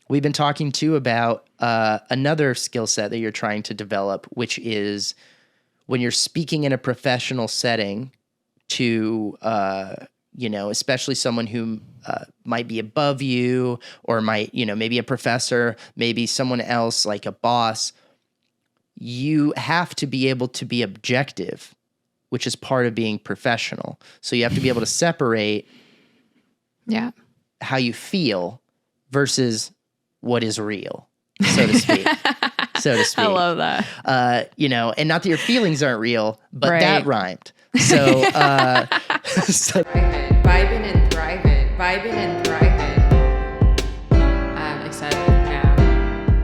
we've been talking too about another skill set that you're trying to develop, which is when you're speaking in a professional setting to, especially someone who might be above you or might, maybe a professor, maybe someone else like a boss, you have to be able to be objective, which is part of being professional. So you have to be able to separate how you feel versus what is real, so to speak. I love that. And not that your feelings aren't real, but that rhymed. So, vibing and thriving. I'm excited. Yeah.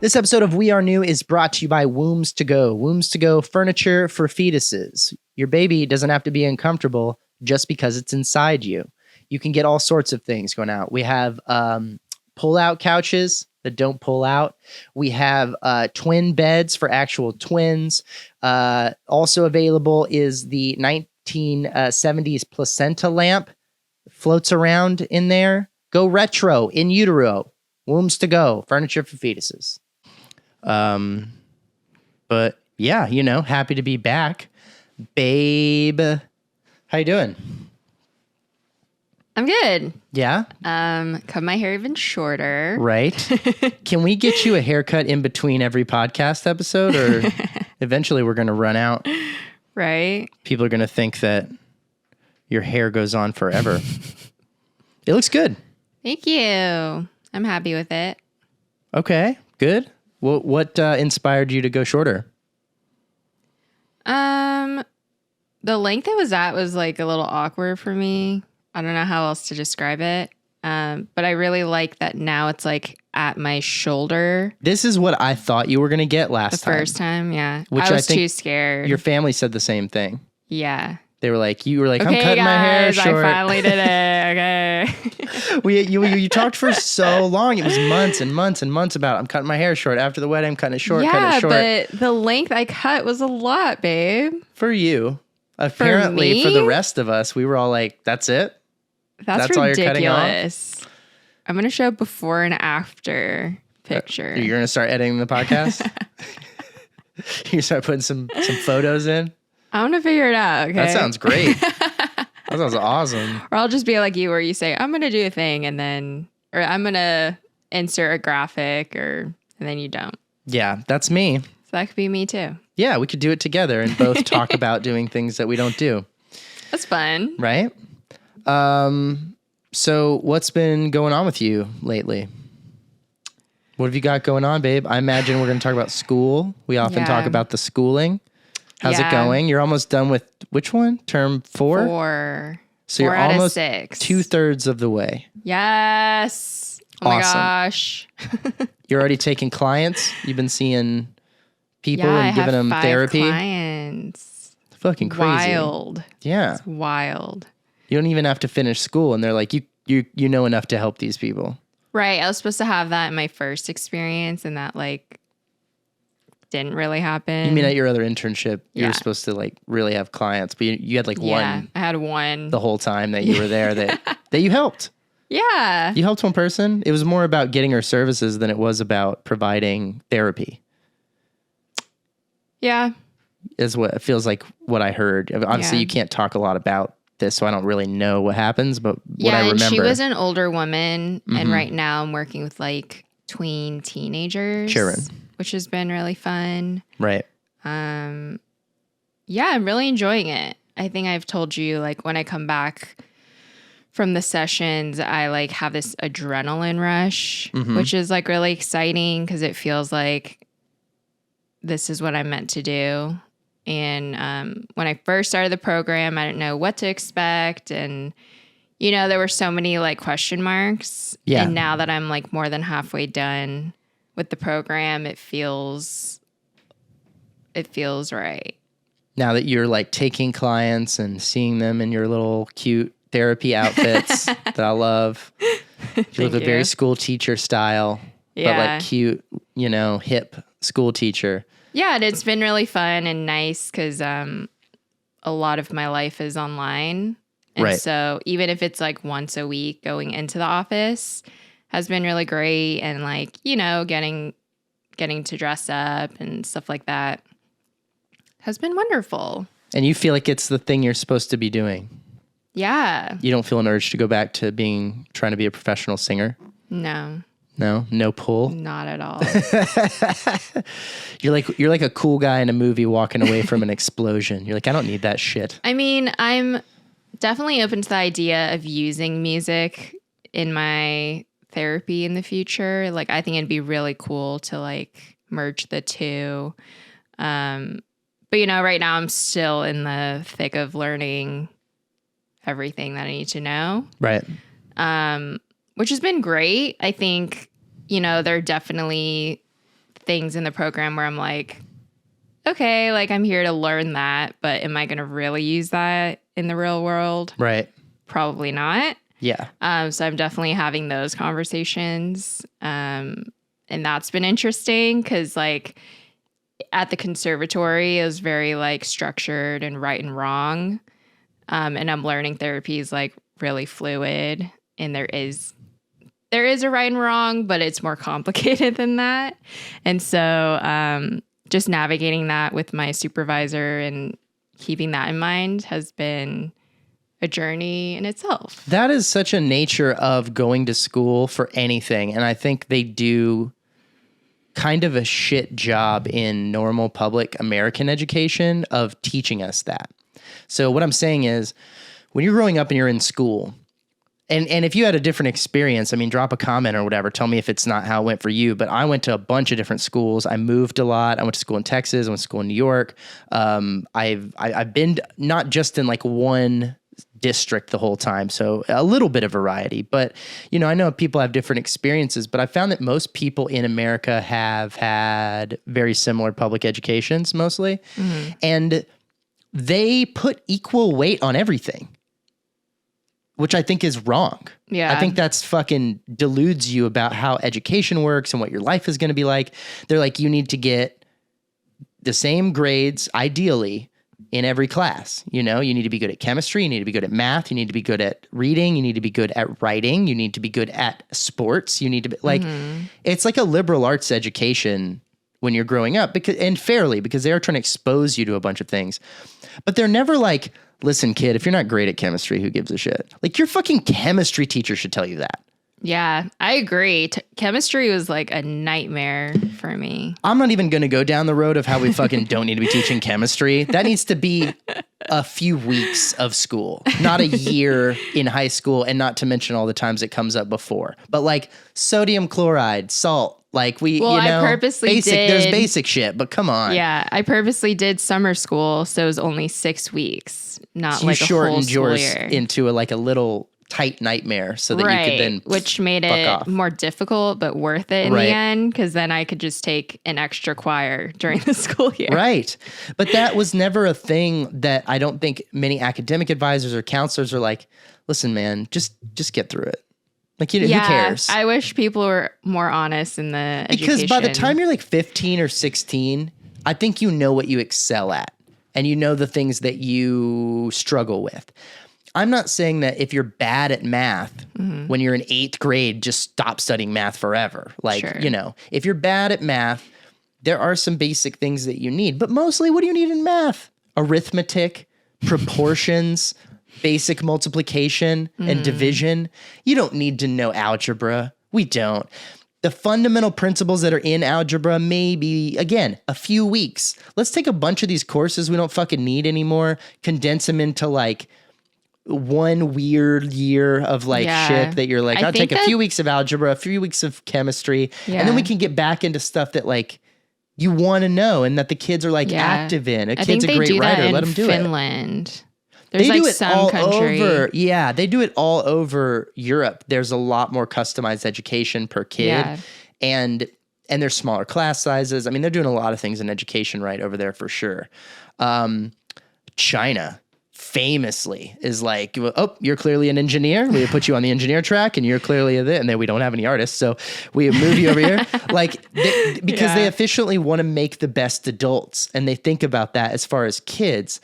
This episode of We Are New is brought to you by Wombs to Go. Wombs to Go, furniture for fetuses. Your baby doesn't have to be uncomfortable just because it's inside you. You can get all sorts of things going out. We have pull-out couches that don't pull out. We have twin beds for actual twins. Also available is the 1970s placenta lamp. Floats around in there. Go retro in utero. Wombs to Go, furniture for fetuses. But yeah, happy to be back. Babe, how you doing? I'm good. Yeah? Cut my hair even shorter. Right. Can we get you a haircut in between every podcast episode, or eventually we're going to run out? Right. People are going to think that your hair goes on forever. It looks good. Thank you. I'm happy with it. Okay, good. Well, what inspired you to go shorter? The length it was at was like a little awkward for me. I don't know how else to describe it. But I really like that now it's like at my shoulder. This is what I thought you were going to get last time. The first time, yeah. Which I was think too scared. Your family said the same thing. Yeah. They were like, you were like, okay, I'm cutting my hair short. I finally did it. Okay. You talked for so long. It was months and months and months about I'm cutting my hair short. After the wedding, I'm cutting it short, cutting it short. Yeah, but the length I cut was a lot, babe. For you. Apparently, for the rest of us, we were all like, that's it? That's ridiculous. All you're cutting off? I'm going to show before and after picture. You're going to start editing the podcast? You start putting some photos in? I'm going to figure it out, okay? That sounds great. That sounds awesome. Or I'll just be like you where you say, I'm going to do a thing or I'm going to insert a graphic and then you don't. Yeah, that's me. So that could be me too. Yeah, we could do it together and both talk about doing things that we don't do. That's fun. Right? So what's been going on with you lately? What have you got going on, babe? I imagine we're going to talk about school. We often talk about the schooling. How's it going? You're almost done with which one? Term 4? 4. So 4 you're out almost of 6. 2/3 of the way. Yes. Oh my gosh. You're already taking clients. You've been seeing people and giving them 5 therapy. Clients. Fucking crazy. Wild. Yeah. It's wild. You don't even have to finish school, and they're like, you know enough to help these people. Right. I was supposed to have that in my first experience, and that didn't really happen. You mean at your other internship, you were supposed to really have clients, but you had one. I had one the whole time that you were there that you helped. Yeah. You helped one person. It was more about getting her services than it was about providing therapy. Yeah. Is what it feels like what I heard. Obviously, you can't talk a lot about this, so I don't really know what happens, but what I remember. And she was an older woman, and right now I'm working with tween teenagers. Children. Which has been really fun. Right. I'm really enjoying it. I think I've told you, when I come back from the sessions, I have this adrenaline rush, which is really exciting because it feels like this is what I'm meant to do. And when I first started the program, I didn't know what to expect. And, there were so many question marks. Yeah. And now that I'm more than halfway done with the program, it feels right. Now that you're taking clients and seeing them in your little cute therapy outfits that I love. You look a very school teacher style, but cute, hip school teacher. Yeah, and it's been really fun and nice because a lot of my life is online. And so even if it's once a week going into the office, has been really great. And like, you know, getting to dress up and stuff like that has been wonderful. And you feel like it's the thing you're supposed to be doing. Yeah. You don't feel an urge to go back to trying to be a professional singer? No. No pull? Not at all. You're like a cool guy in a movie walking away from an explosion. You're like, I don't need that shit. I mean, I'm definitely open to the idea of using music in my therapy in the future. Like, I think it'd be really cool to like merge the two. But you know, right now I'm still in the thick of learning everything that I need to know. Right. Which has been great. I think, you know, there are definitely things in the program where I'm like, okay, like I'm here to learn that, but am I going to really use that in the real world? Right. Probably not. Yeah. So I'm definitely having those conversations. And that's been interesting because like at the conservatory, it was very like structured and right and wrong. And I'm learning therapy is like really fluid, and there is a right and wrong, but it's more complicated than that. And so just navigating that with my supervisor and keeping that in mind has been a journey in itself. That is such a nature of going to school for anything. And I think they do kind of a shit job in normal public American education of teaching us that. So what I'm saying is, when you're growing up and you're in school, and if you had a different experience, I mean, drop a comment or whatever. Tell me if it's not how it went for you. But I went to a bunch of different schools. I moved a lot. I went to school in Texas. I went to school in New York. I've been not just in like one district the whole time, so a little bit of variety. But you know, I know people have different experiences. But I found that most people in America have had very similar public educations, mostly, and they put equal weight on everything, which I think is wrong. Yeah. I think that's fucking deludes you about how education works and what your life is going to be like. They're like, you need to get the same grades, ideally, in every class. You know, you need to be good at chemistry. You need to be good at math. You need to be good at reading. You need to be good at writing. You need to be good at sports. You need to be like, it's like a liberal arts education when you're growing up, and fairly, because they are trying to expose you to a bunch of things. But they're never like, listen, kid, if you're not great at chemistry, who gives a shit? Like, your fucking chemistry teacher should tell you that. Yeah, I agree. Chemistry was like a nightmare for me. I'm not even going to go down the road of how we fucking don't need to be teaching chemistry. That needs to be a few weeks of school, not a year in high school, and not to mention all the times it comes up before. But like sodium chloride, salt, like I purposely did. There's basic shit, but come on. Yeah, I purposely did summer school, so it was only 6 weeks, not So like a whole shortened school yours year. into a little tight nightmare so that you could then which made it off. more difficult, but worth it in the end, because then I could just take an extra choir during the school year. Right. But that was never a thing that I don't think many academic advisors or counselors are like, listen, man, just get through it. Like, you know, who cares? I wish people were more honest in the Because education. by the time you're like 15 or 16, I think you know what you excel at, and you know the things that you struggle with. I'm not saying that if you're bad at math when you're in 8th grade, just stop studying math forever. Like, you know, if you're bad at math, there are some basic things that you need. But mostly, what do you need in math? Arithmetic, proportions, basic multiplication and division. You don't need to know algebra. We don't. The fundamental principles that are in algebra may be, again, a few weeks. Let's take a bunch of these courses we don't fucking need anymore, condense them into like one weird year of like shit that you're like, I'll take a few weeks of algebra, a few weeks of chemistry, and then we can get back into stuff that like you want to know and that the kids are like active in. A kid's a great writer, let them do Finland. There's they like do it some all country. Over. Yeah, they do it all over Europe. There's a lot more customized education per kid, and there's smaller class sizes. I mean, they're doing a lot of things in education right over there for sure. China famously is like, oh, you're clearly an engineer. We put you on the engineer track, and you're clearly and then we don't have any artists, so we move you over here. Like, because they efficiently want to make the best adults, and they think about that as far as kids.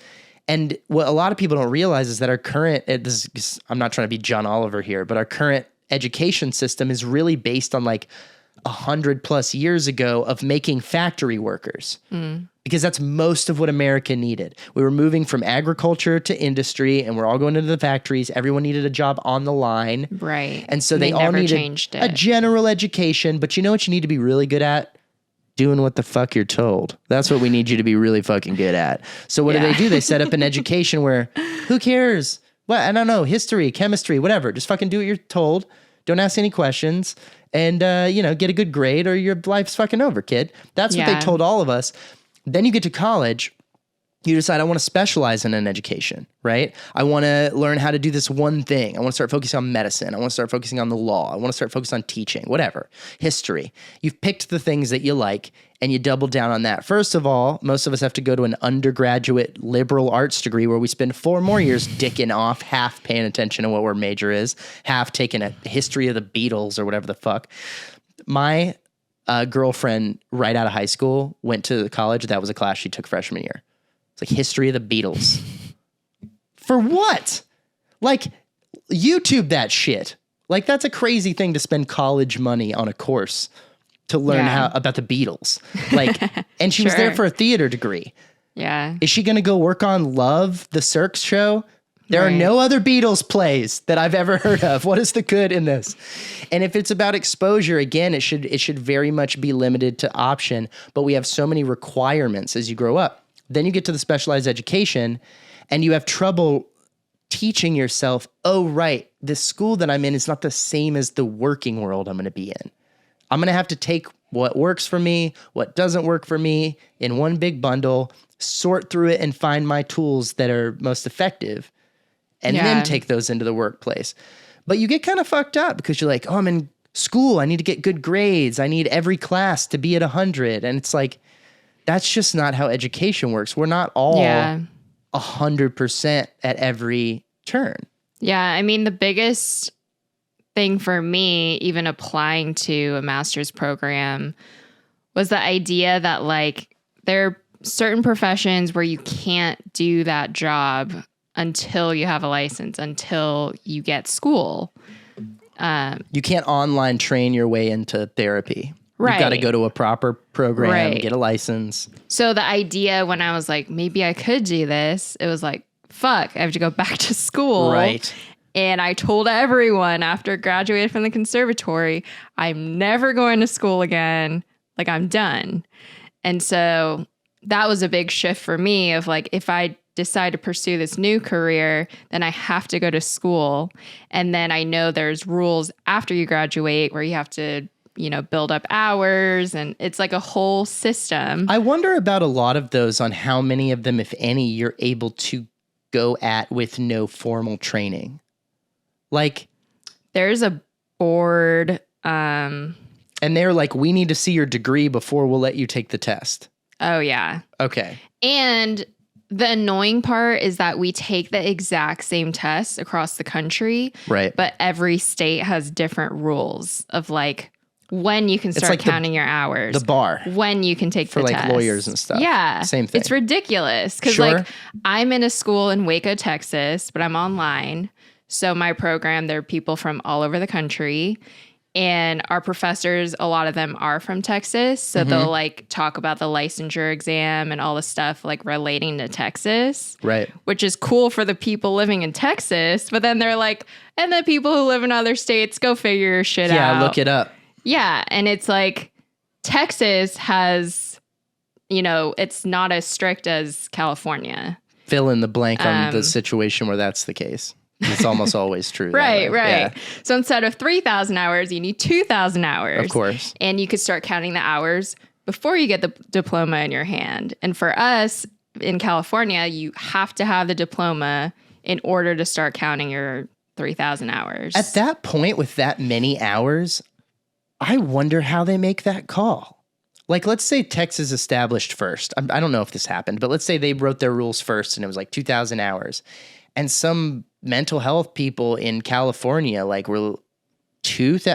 And what a lot of people don't realize is that our current, I'm not trying to be John Oliver here, but our current education system is really based on like 100+ years ago of making factory workers. Because that's most of what America needed. We were moving from agriculture to industry, and we're all going into the factories. Everyone needed a job on the line. Right. And so they all needed a general education. But you know what you need to be really good at? Doing what the fuck you're told. That's what we need you to be really fucking good at. So what do? They set up an education where, who cares? Well, I don't know, history, chemistry, whatever. Just fucking do what you're told. Don't ask any questions. And, get a good grade or your life's fucking over, kid. That's what they told all of us. Then you get to college, you decide I want to specialize in an education, right? I want to learn how to do this one thing. I want to start focusing on medicine. I want to start focusing on the law. I want to start focusing on teaching, whatever. History. You've picked the things that you like and you double down on that. First of all, most of us have to go to an undergraduate liberal arts degree where we spend 4 more years dicking off, half paying attention to what our major is, half taking a history of the Beatles or whatever the fuck. My girlfriend right out of high school went to college. That was a class she took freshman year. It's like history of the Beatles. For what? Like, YouTube that shit. Like, that's a crazy thing to spend college money on a course to learn about the Beatles. Like, and she was there for a theater degree. Yeah. Is she going to go work on Love, the Cirque show? There are no other Beatles plays that I've ever heard of. What is the good in this? And if it's about exposure, again, it should very much be limited to option. But we have so many requirements as you grow up. Then you get to the specialized education and you have trouble teaching yourself, oh, right, this school that I'm in is not the same as the working world I'm going to be in. I'm going to have to take what works for me, what doesn't work for me in one big bundle, sort through it and find my tools that are most effective. And then take those into the workplace. But you get kind of fucked up because you're like, oh, I'm in school. I need to get good grades. I need every class to be at 100. And it's like, that's just not how education works. We're not all 100% at every turn. Yeah. I mean, the biggest thing for me, even applying to a master's program, was the idea that like there are certain professions where you can't do that job until you have a license, until you get school. You can't online train your way into therapy. Right. You've got to go to a proper program, get a license. So the idea when I was like, maybe I could do this, it was like, fuck, I have to go back to school. Right. And I told everyone after graduating from the conservatory, I'm never going to school again. Like, I'm done. And so that was a big shift for me of like, if I decide to pursue this new career, then I have to go to school. And then I know there's rules after you graduate where you have to, build up hours, and it's like a whole system. I wonder about a lot of those on how many of them, if any, you're able to go at with no formal training. Like, there's a board. And they're like, we need to see your degree before we'll let you take the test. Oh, yeah. Okay. And the annoying part is that we take the exact same tests across the country. Right. But every state has different rules of like when you can start like counting your hours. The bar. When you can take for the like test. Lawyers and stuff. Yeah. Same thing. It's ridiculous. Because like I'm in a school in Waco, Texas, but I'm online. So my program, there are people from all over the country. And our professors, a lot of them are from Texas. So they'll like talk about the licensure exam and all the stuff like relating to Texas. Right. Which is cool for the people living in Texas. But then they're like, and the people who live in other states, go figure your shit out. Yeah, look it up. Yeah. And it's like Texas has, it's not as strict as California. Fill in the blank on the situation where that's the case. It's almost always true. Right. Yeah. So instead of 3,000 hours, you need 2,000 hours. Of course. And you could start counting the hours before you get the diploma in your hand. And for us in California, you have to have the diploma in order to start counting your 3,000 hours. At that point, with that many hours, I wonder how they make that call. Like, let's say Texas established first. I don't know if this happened, but let's say they wrote their rules first and it was like 2,000 hours. And some mental health people in California, like, were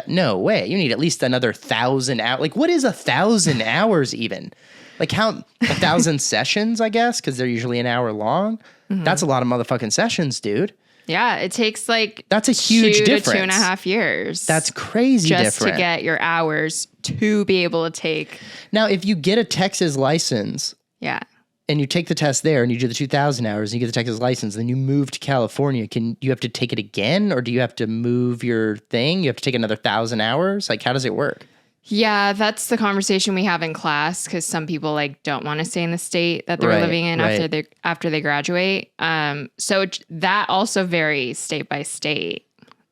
no way. You need at least another 1,000 hours. Like, what is 1,000 hours even? Like, how 1,000 sessions, I guess, because they're usually an hour long. Mm-hmm. That's a lot of motherfucking sessions, dude. Yeah, it takes like that's a huge 2 difference. to 2.5 years. That's crazy just different. to get your hours to be able to take. Now, if you get a Texas license, Yeah. and you take the test there and you do the 2,000 hours and you get the Texas license, then you move to California. Can you have to take it again, or do you have to move your thing? You have to take another 1,000 hours? Like, how does it work? Yeah, that's the conversation we have in class because some people like don't want to stay in the state that they're Right, living in right. after they graduate. So that also varies state by state.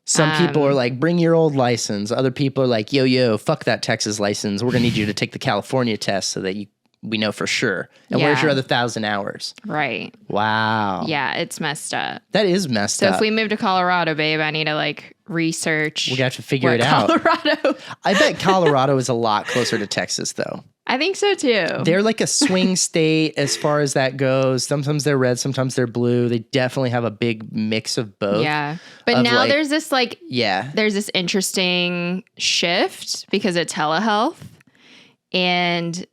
Some people are like, bring your old license. Other people are like, yo, fuck that Texas license. We're going to need you to take the California test so that we know for sure. And where's Yeah. your other 1,000 hours? Right. Wow. Yeah, it's messed up. That is messed So up. if we move to Colorado, babe, I need to like research. We're going to have to figure what it out. Colorado. I bet Colorado is a lot closer to Texas, though. I think so too. They're like a swing state as far as that goes. Sometimes they're red, sometimes they're blue. They definitely have a big mix of both. Yeah. But of now like- there's this like Yeah. there's this interesting shift because of telehealth. And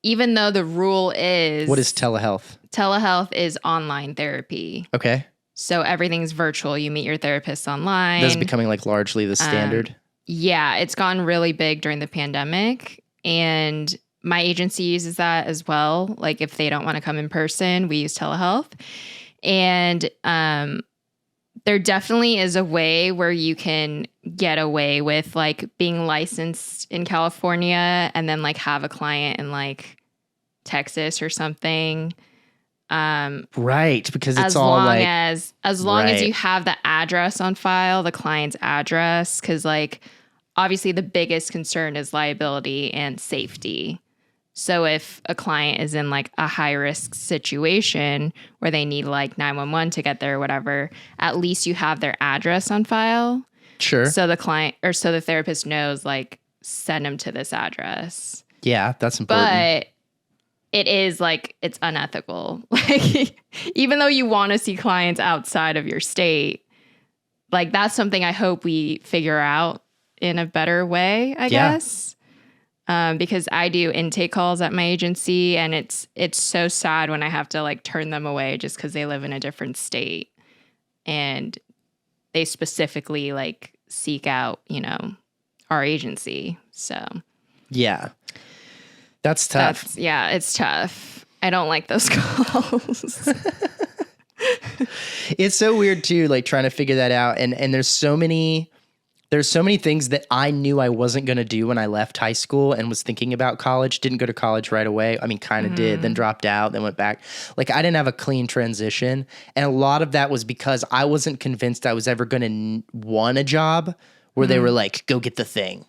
even though the rule is What is telehealth? telehealth is online therapy. Okay. So everything's virtual. You meet your therapist online. That's becoming like largely the standard. Yeah, it's gone really big during the pandemic. And my agency uses that as well. Like if they don't want to come in person, we use telehealth. And there definitely is a way where you can get away with like being licensed in California and then like have a client in like Texas or something. Right. Because it's as all long like, as Right. you have the address on file, the client's address, because like obviously the biggest concern is liability and safety. So if a client is in like a high risk situation where they need like 911 to get there or whatever, at least you have their address on file. sure. So the client or so the therapist knows like send them to this address. Yeah, that's important. But it is like it's unethical. Like even though you want to see clients outside of your state, like that's something I hope we figure out in a better way, I guess. Because I do intake calls at my agency and it's so sad when I have to like turn them away just because they live in a different state and they specifically like seek out, our agency. So yeah. That's tough. it's tough. I don't like those calls. It's so weird too, like trying to figure that out. And there's so many things that I knew I wasn't going to do when I left high school and was thinking about college. Didn't go to college right away. I mean, kind of did, then dropped out, then went back. Like I didn't have a clean transition. And a lot of that was because I wasn't convinced I was ever going to want a job where they were like, go get the thing.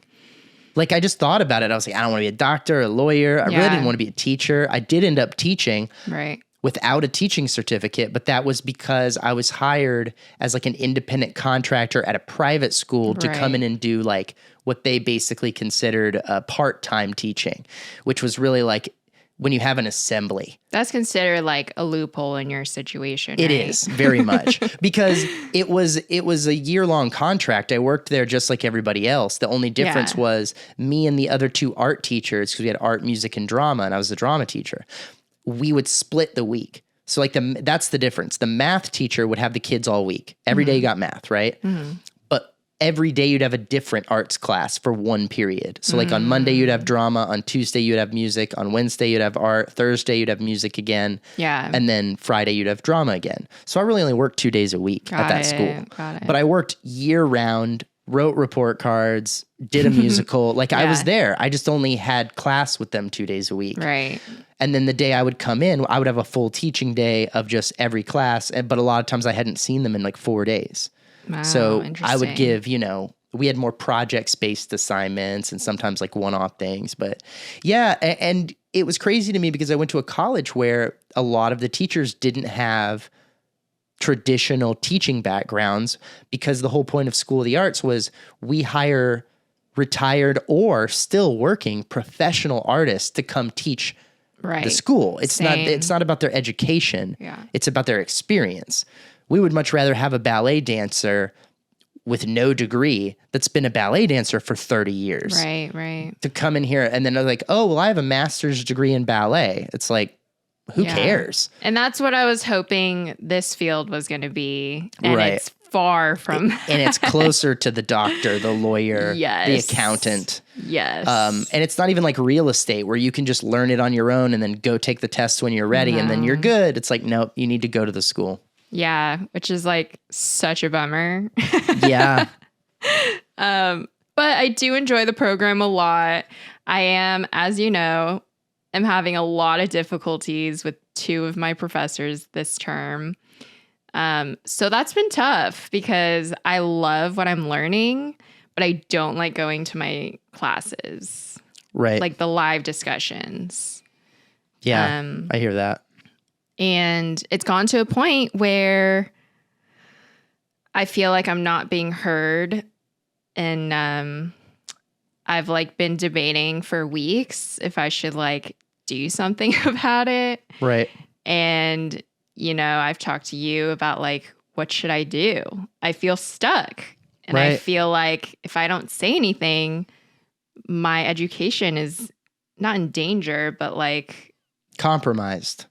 Like I just thought about it. I was like, I don't want to be a doctor, a lawyer. I really didn't want to be a teacher. I did end up teaching. Right. Without a teaching certificate, but that was because I was hired as like an independent contractor at a private school to come in and do like what they basically considered part-time teaching, which was really like when you have an assembly. That's considered like a loophole in your situation. It right? is very much because it was a year-long contract. I worked there just like everybody else. The only difference was me and the other two art teachers, because we had art, music, and drama, and I was the drama teacher. We would split the week. So like that's the difference. The math teacher would have the kids all week. Every day you got math, right? But every day you'd have a different arts class for one period. So like on Monday you'd have drama, on Tuesday you'd have music, on Wednesday you'd have art, Thursday you'd have music again. Yeah. And then Friday you'd have drama again. So I really only worked 2 days a week at that school. Got it. But I worked year round, wrote report cards, did a musical. Like I was there. I just only had class with them 2 days a week. Right. And then the day I would come in, I would have a full teaching day of just every class. But a lot of times I hadn't seen them in like 4 days. Wow, So I would interesting. give, we had more projects-based assignments and sometimes like one-off things. But yeah, and it was crazy to me because I went to a college where a lot of the teachers didn't have traditional teaching backgrounds, because the whole point of School of the Arts was we hire retired or still working professional artists to come teach Right. the school. It's Same. not about their education. Yeah. It's about their experience. We would much rather have a ballet dancer with no degree that's been a ballet dancer for 30 years Right. to come in here and then they're like, oh, well, I have a master's degree in ballet. It's like, who Yeah. cares? And that's what I was hoping this field was going to be. And Right. it's far from that. And it's closer to the doctor, the lawyer, Yes. the accountant. Yes. And it's not even like real estate where you can just learn it on your own and then go take the tests when you're ready and then you're good. It's like, nope, you need to go to the school. Yeah, which is like such a bummer. Yeah. But I do enjoy the program a lot. I am, as you know, am having a lot of difficulties with 2 of my professors this term. So that's been tough because I love what I'm learning, but I don't like going to my classes. Right. Like the live discussions. Yeah, I hear that. And it's gone to a point where I feel like I'm not being heard. And I've like been debating for weeks if I should like do something about it. Right. And, you know, I've talked to you about like, what should I do? I feel stuck. And I feel like if I don't say anything, my education is not in danger, but like compromised.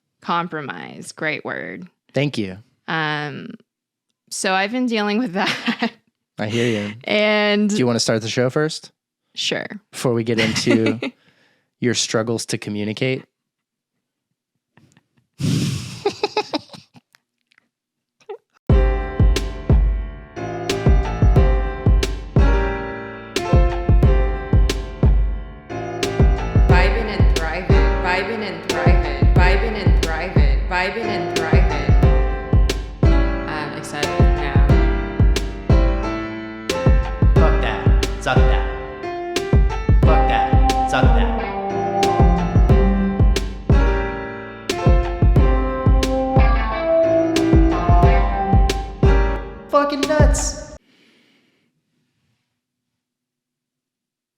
Great word. Thank you. So I've been dealing with that. I hear you. And do you want to start the show first? Sure. Before we get into your struggles to communicate? Vibing and thriving. I'm excited now. Fuck that. Suck that. Fuck that. Suck that. Fucking nuts.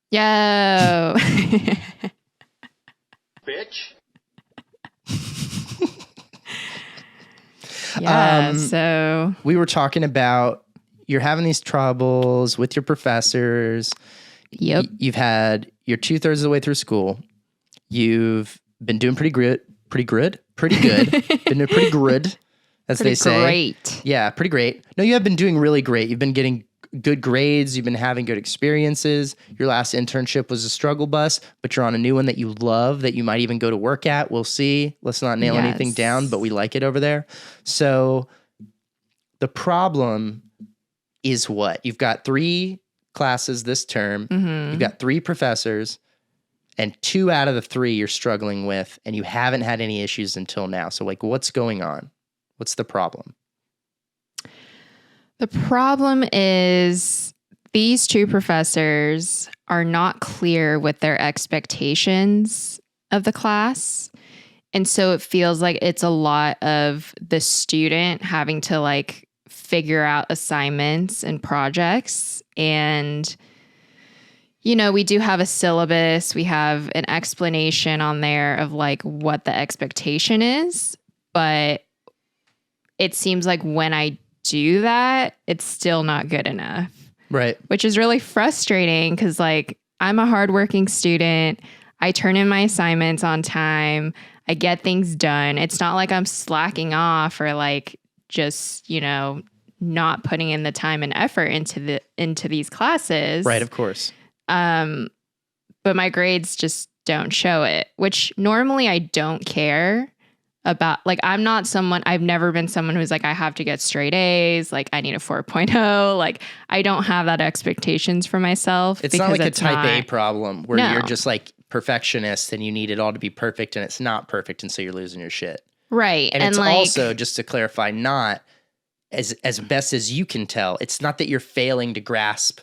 Yo. Bitch. Yeah, so we were talking about you're having these troubles with your professors. Yep. You've had you're 2/3 of the way through school. You've been doing pretty good. Been doing pretty good, as they say. Great. Yeah, pretty great. No, you have been doing really great. You've been getting good grades. You've been having good experiences. Your last internship was a struggle bus, but you're on a new one that you love, that you might even go to work at. We'll see. Let's not nail anything down, but we like it over there. So the problem is what? You've got 3 classes this term. You've got 3 professors, and 2 out of the 3 you're struggling with, and you haven't had any issues until now. So like, what's going on? What's the problem? The problem is these 2 professors are not clear with their expectations of the class. And so it feels like it's a lot of the student having to like figure out assignments and projects. And, you know, we do have a syllabus. We have an explanation on there of like what the expectation is. But it seems like when I do that, it's still not good enough. Right. Which is really frustrating because like I'm a hardworking student. I turn in my assignments on time. I get things done. It's not like I'm slacking off or like just, you know, not putting in the time and effort into these classes. Right, of course. But my grades just don't show it, which normally I don't care about. Like, I'm not someone, I've never been someone who's like, I have to get straight A's. Like, I need a 4.0. Like, I don't have that expectations for myself. It's not like a type A problem where you're just like perfectionist and you need it all to be perfect and it's not perfect. And so you're losing your shit. Right. And it's like, also, just to clarify, not as best as you can tell, it's not that you're failing to grasp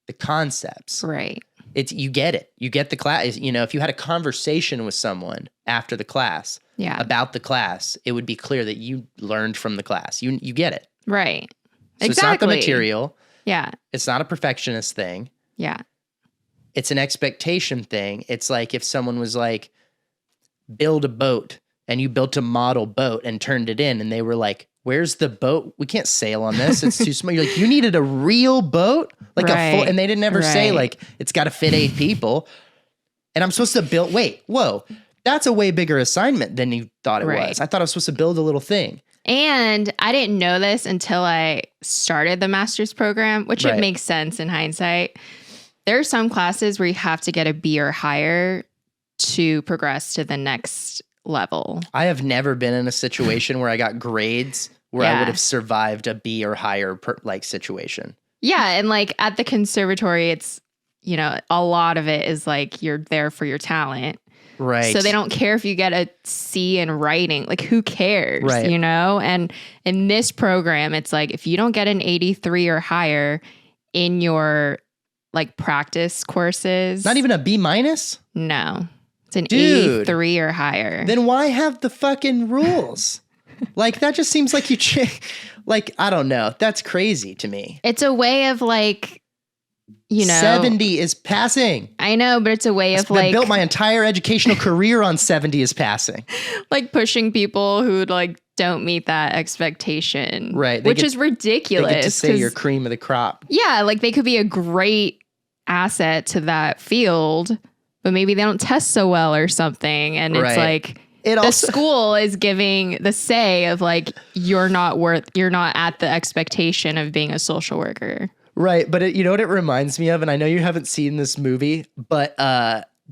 the concepts. Right. It's, you get it. You get the class. You know, if you had a conversation with someone after the class about the class, it would be clear that you learned from the class. You get it. Right. So It's not the material. Yeah. It's not a perfectionist thing. Yeah. It's an expectation thing. It's like if someone was like, build a boat, and you built a model boat and turned it in, and they were like, where's the boat? We can't sail on this. It's too small. You're like, you needed a real boat? Like a full, and they didn't ever say like, it's got to fit 8 people. And I'm supposed to build, whoa, That's a way bigger assignment than you thought it Right. was. I thought I was supposed to build a little thing. And I didn't know this until I started the master's program, which Right. it makes sense in hindsight. There are some classes where you have to get a B or higher to progress to the next level. I have never been in a situation where I got grades where I Yeah. would have survived a B or higher situation. Yeah. And like at the conservatory, it's, you know, a lot of it is like you're there for your talent. Right. So they don't care if you get a C in writing. Like, who cares? Right. You know? And in this program, it's like if you don't get an 83 or higher in your like practice courses. Not even a B minus? No. It's an Dude. 83 or higher. Then why have the fucking rules? Like, that just seems like like, I don't know. That's crazy to me. It's a way of like, you know. 70 is passing. I know, but it's a way of I like. built my entire educational career on 70 is passing. like pushing people who like don't meet that expectation. Right. Which is ridiculous. They get to say 'cause- you're cream of the crop. Yeah, like they could be a great asset to that field, but maybe they don't test so well or something. And it's Right. like It the also school is giving the say of like, you're not at the expectation of being a social worker. Right, but you know what it reminds me of, and I know you haven't seen this movie, but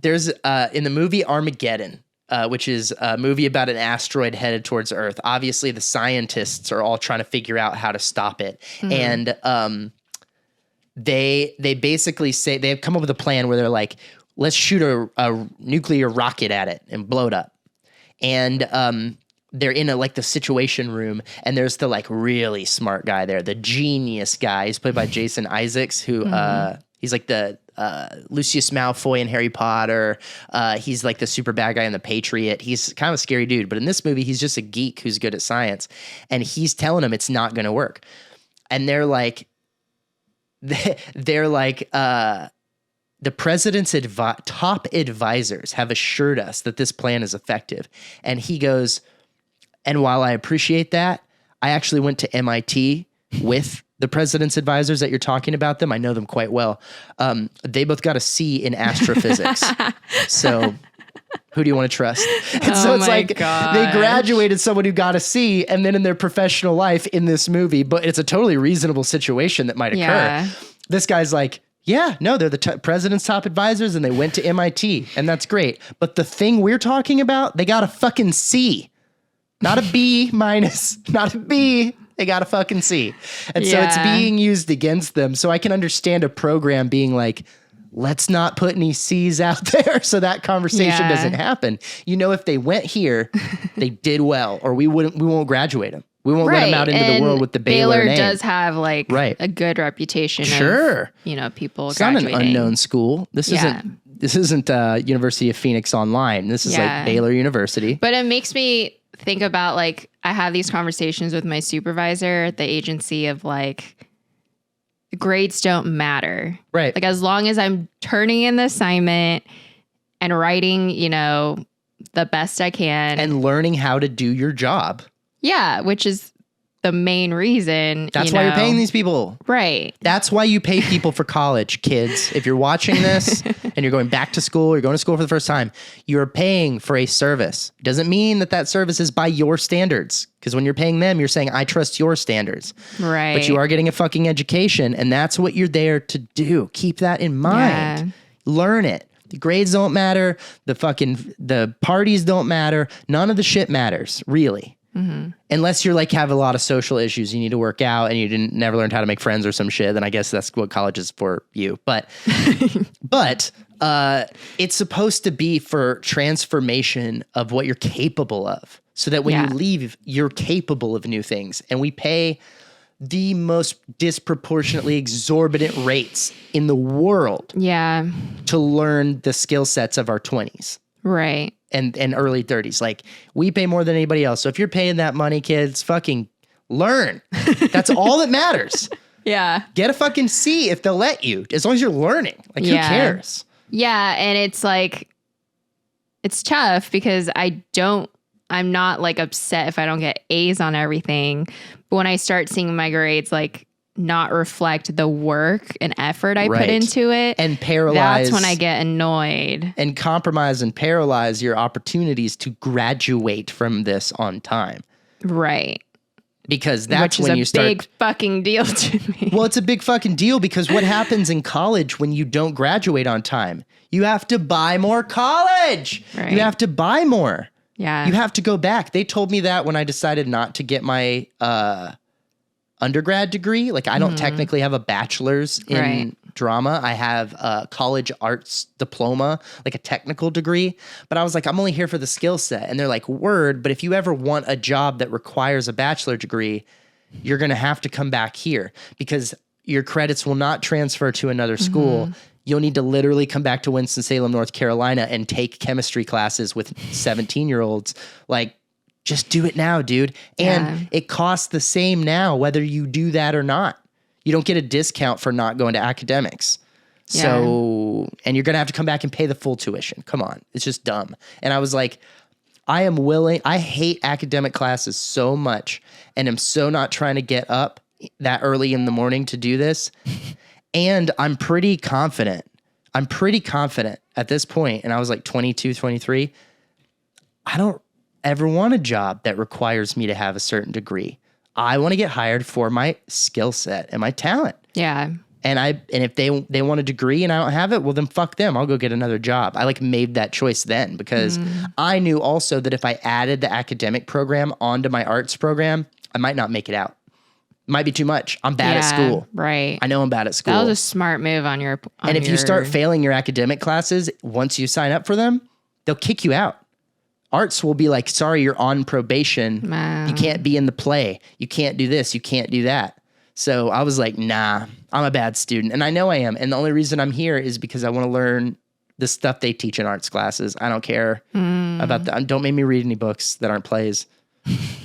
there's in the movie Armageddon, which is a movie about an asteroid headed towards Earth. Obviously, the scientists are all trying to figure out how to stop it, and they basically say they have come up with a plan where they're like, let's shoot a nuclear rocket at it and blow it up, and they're in the situation room, and there's the like really smart guy there, the genius guy. He's played by Jason Isaacs, who he's like the Lucius Malfoy in Harry Potter. He's like the super bad guy in The Patriot. He's kind of a scary dude, but in this movie, he's just a geek who's good at science, and he's telling him it's not going to work. And they're like, the president's top advisors have assured us that this plan is effective. And he goes, and while I appreciate that, I actually went to MIT with the president's advisors that you're talking about them. I know them quite well. They both got a C in astrophysics. So who do you want to trust? And so it's like they graduated someone who got a C, and then in their professional life in this movie, but it's a totally reasonable situation that might occur. Yeah. This guy's like, yeah, no, they're the president's top advisors, and they went to MIT, and that's great. But the thing we're talking about, they got a fucking C. Not a B minus, not a B. They got a fucking C. And so it's being used against them. So I can understand a program being like, let's not put any C's out there so that conversation doesn't happen. You know, if they went here, they did well, or we won't graduate them. We won't let them out into the world with the Baylor name. Does have like a good reputation. Sure. Of, people it's graduating. Not an unknown school. This isn't University of Phoenix Online. This is like Baylor University. But it makes me think about like, I have these conversations with my supervisor at the agency of like, grades don't matter. Right. Like as long as I'm turning in the assignment and writing, the best I can. And learning how to do your job. Yeah. Which is the main reason. That's why you're paying these people. Right. That's why you pay people for college, kids. If you're watching this and you're going back to school, you're going to school for the first time, you're paying for a service. It doesn't mean that service is by your standards. Because when you're paying them, you're saying, I trust your standards. Right. But you are getting a fucking education, and that's what you're there to do. Keep that in mind. Yeah. Learn it. The grades don't matter. The parties don't matter. None of the shit matters, really. Mm-hmm. Unless you're like have a lot of social issues, you need to work out, and you never learned how to make friends or some shit, then I guess that's what college is for you. But it's supposed to be for transformation of what you're capable of, so that when you leave, you're capable of new things. And we pay the most disproportionately exorbitant rates in the world to learn the skill sets of our 20s. Right. And early 30s. Like, we pay more than anybody else. So if you're paying that money, kids, fucking learn. That's all that matters. Yeah. Get a fucking C if they'll let you, as long as you're learning. Like, who cares? Yeah. And it's like, it's tough because I'm not like upset if I don't get A's on everything. But when I start seeing my grades like not reflect the work and effort I put Right. into it. And paralyze. That's when I get annoyed. And compromise and paralyze your opportunities to graduate from this on time. Right. Because that's Which is when you a start. big fucking deal to me. Well, it's a big fucking deal because what happens in college when you don't graduate on time? You have to buy more college. Right. You have to buy more. Yeah. You have to go back. They told me that when I decided not to get my undergrad degree. Like, I don't technically have a bachelor's in drama. I have a college arts diploma, like a technical degree. But I was like, I'm only here for the skill set. And they're like, word, but if you ever want a job that requires a bachelor degree, you're going to have to come back here because your credits will not transfer to another school. You'll need to literally come back to Winston-Salem, North Carolina and take chemistry classes with 17-year-olds. Like, just do it now, dude. And it costs the same now, whether you do that or not. You don't get a discount for not going to academics. So, and you're going to have to come back and pay the full tuition. Come on. It's just dumb. And I was like, I hate academic classes so much and am so not trying to get up that early in the morning to do this. And I'm pretty confident at this point. And I was like 22, 23. I don't ever want a job that requires me to have a certain degree. I want to get hired for my skill set and my talent. Yeah. And if they want a degree and I don't have it, well then fuck them. I'll go get another job. I like made that choice then because I knew also that if I added the academic program onto my arts program, I might not make it out. Might be too much. I'm bad at school. Right. I know I'm bad at school. That was a smart move on your and if you start failing your academic classes, once you sign up for them, they'll kick you out. Arts will be like, sorry, you're on probation. Wow. You can't be in the play. You can't do this. You can't do that. So I was like, nah, I'm a bad student. And I know I am. And the only reason I'm here is because I want to learn the stuff they teach in arts classes. I don't care about that. Don't make me read any books that aren't plays.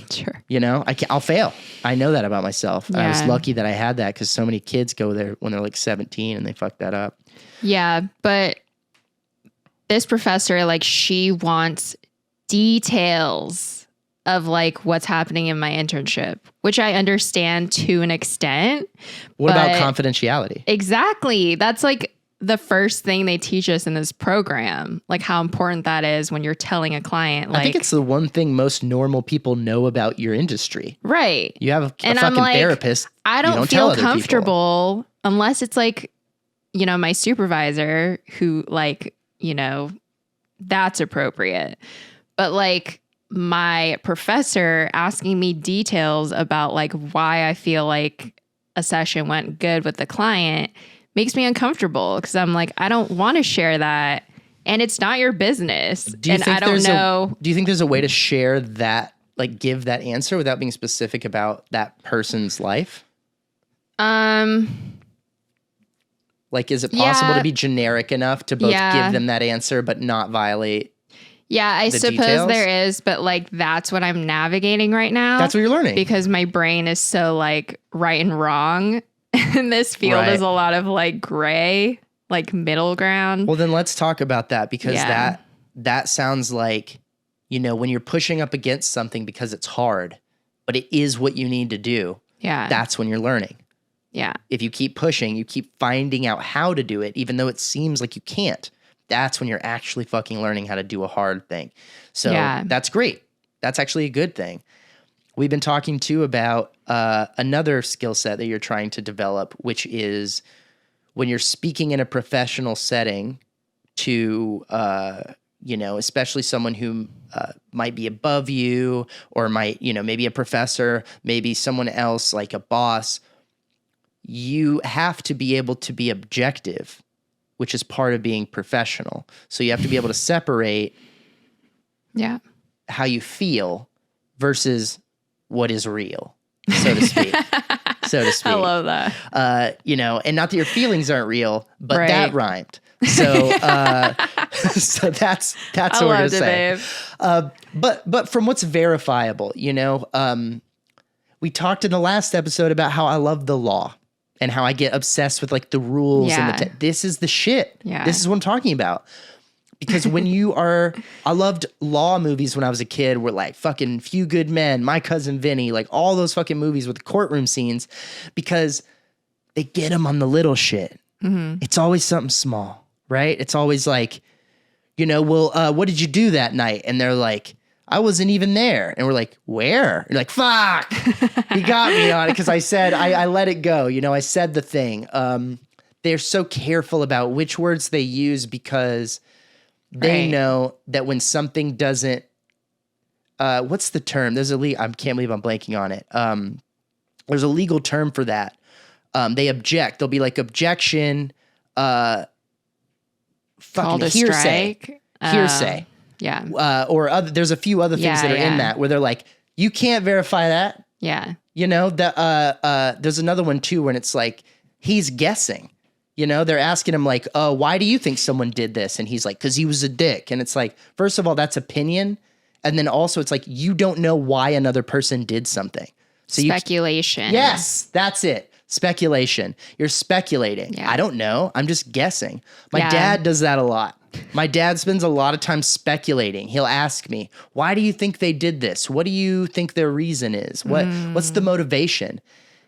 Sure. You know, I'll fail. I know that about myself. Yeah. I was lucky that I had that because so many kids go there when they're like 17 and they fuck that up. Yeah. But this professor, like, she wants details of like what's happening in my internship, which I understand to an extent. What about confidentiality? Exactly. That's like the first thing they teach us in this program, like how important that is when you're telling a client. Like, I think it's the one thing most normal people know about your industry. Right. You have a and fucking I'm like, therapist. I don't feel comfortable unless it's like, you know, my supervisor who like, you know, that's appropriate. But like my professor asking me details about like why I feel like a session went good with the client makes me uncomfortable because I'm like, I don't want to share that. And it's not your business. Do you think there's a way to share that, like give that answer without being specific about that person's life? Like, is it possible to be generic enough to both give them that answer but not violate? Yeah, I suppose details? there is, but like that's what I'm navigating right now. That's what you're learning. Because my brain is so like right and wrong. And this field is a lot of like gray, like middle ground. Well, then let's talk about that because that sounds like, you know, when you're pushing up against something because it's hard, but it is what you need to do. Yeah. That's when you're learning. Yeah. If you keep pushing, you keep finding out how to do it, even though it seems like you can't. That's when you're actually fucking learning how to do a hard thing. So that's great. That's actually a good thing. We've been talking too about another skill set that you're trying to develop, which is when you're speaking in a professional setting to, you know, especially someone who might be above you or might, you know, maybe a professor, maybe someone else like a boss, you have to be able to be objective, which is part of being professional. So you have to be able to separate how you feel versus what is real, so to speak. I love that. You know, and not that your feelings aren't real, but that rhymed. So so that's what we're gonna say. But from what's verifiable, you know, we talked in the last episode about how I love the law. And how I get obsessed with like the rules and this is the shit. Yeah. This is what I'm talking about. Because when I loved law movies when I was a kid, were like fucking Few Good Men, My Cousin Vinny, like all those fucking movies with the courtroom scenes. Because they get them on the little shit. It's always something small, right? It's always like, well, what did you do that night? And they're like, I wasn't even there. And we're like, where? You're like, fuck, you got me on it. Cause I said, I let it go. I said the thing. They're so careful about which words they use because they know that when something doesn't, what's the term? There's I can't believe I'm blanking on it. There's a legal term for that. They object. They'll be like objection, fucking hearsay. Strike. Hearsay. Yeah. Or there's a few other things that are in that where they're like, you can't verify that. Yeah. There's another one too when it's like, he's guessing. They're asking him like, oh, why do you think someone did this? And he's like, because he was a dick. And it's like, first of all, that's opinion. And then also it's like, you don't know why another person did something. So speculation. Yes, that's it. Speculation. You're speculating. Yeah. I don't know. I'm just guessing. My dad does that a lot. My dad spends a lot of time speculating. He'll ask me, why do you think they did this? What do you think their reason is? What's the motivation?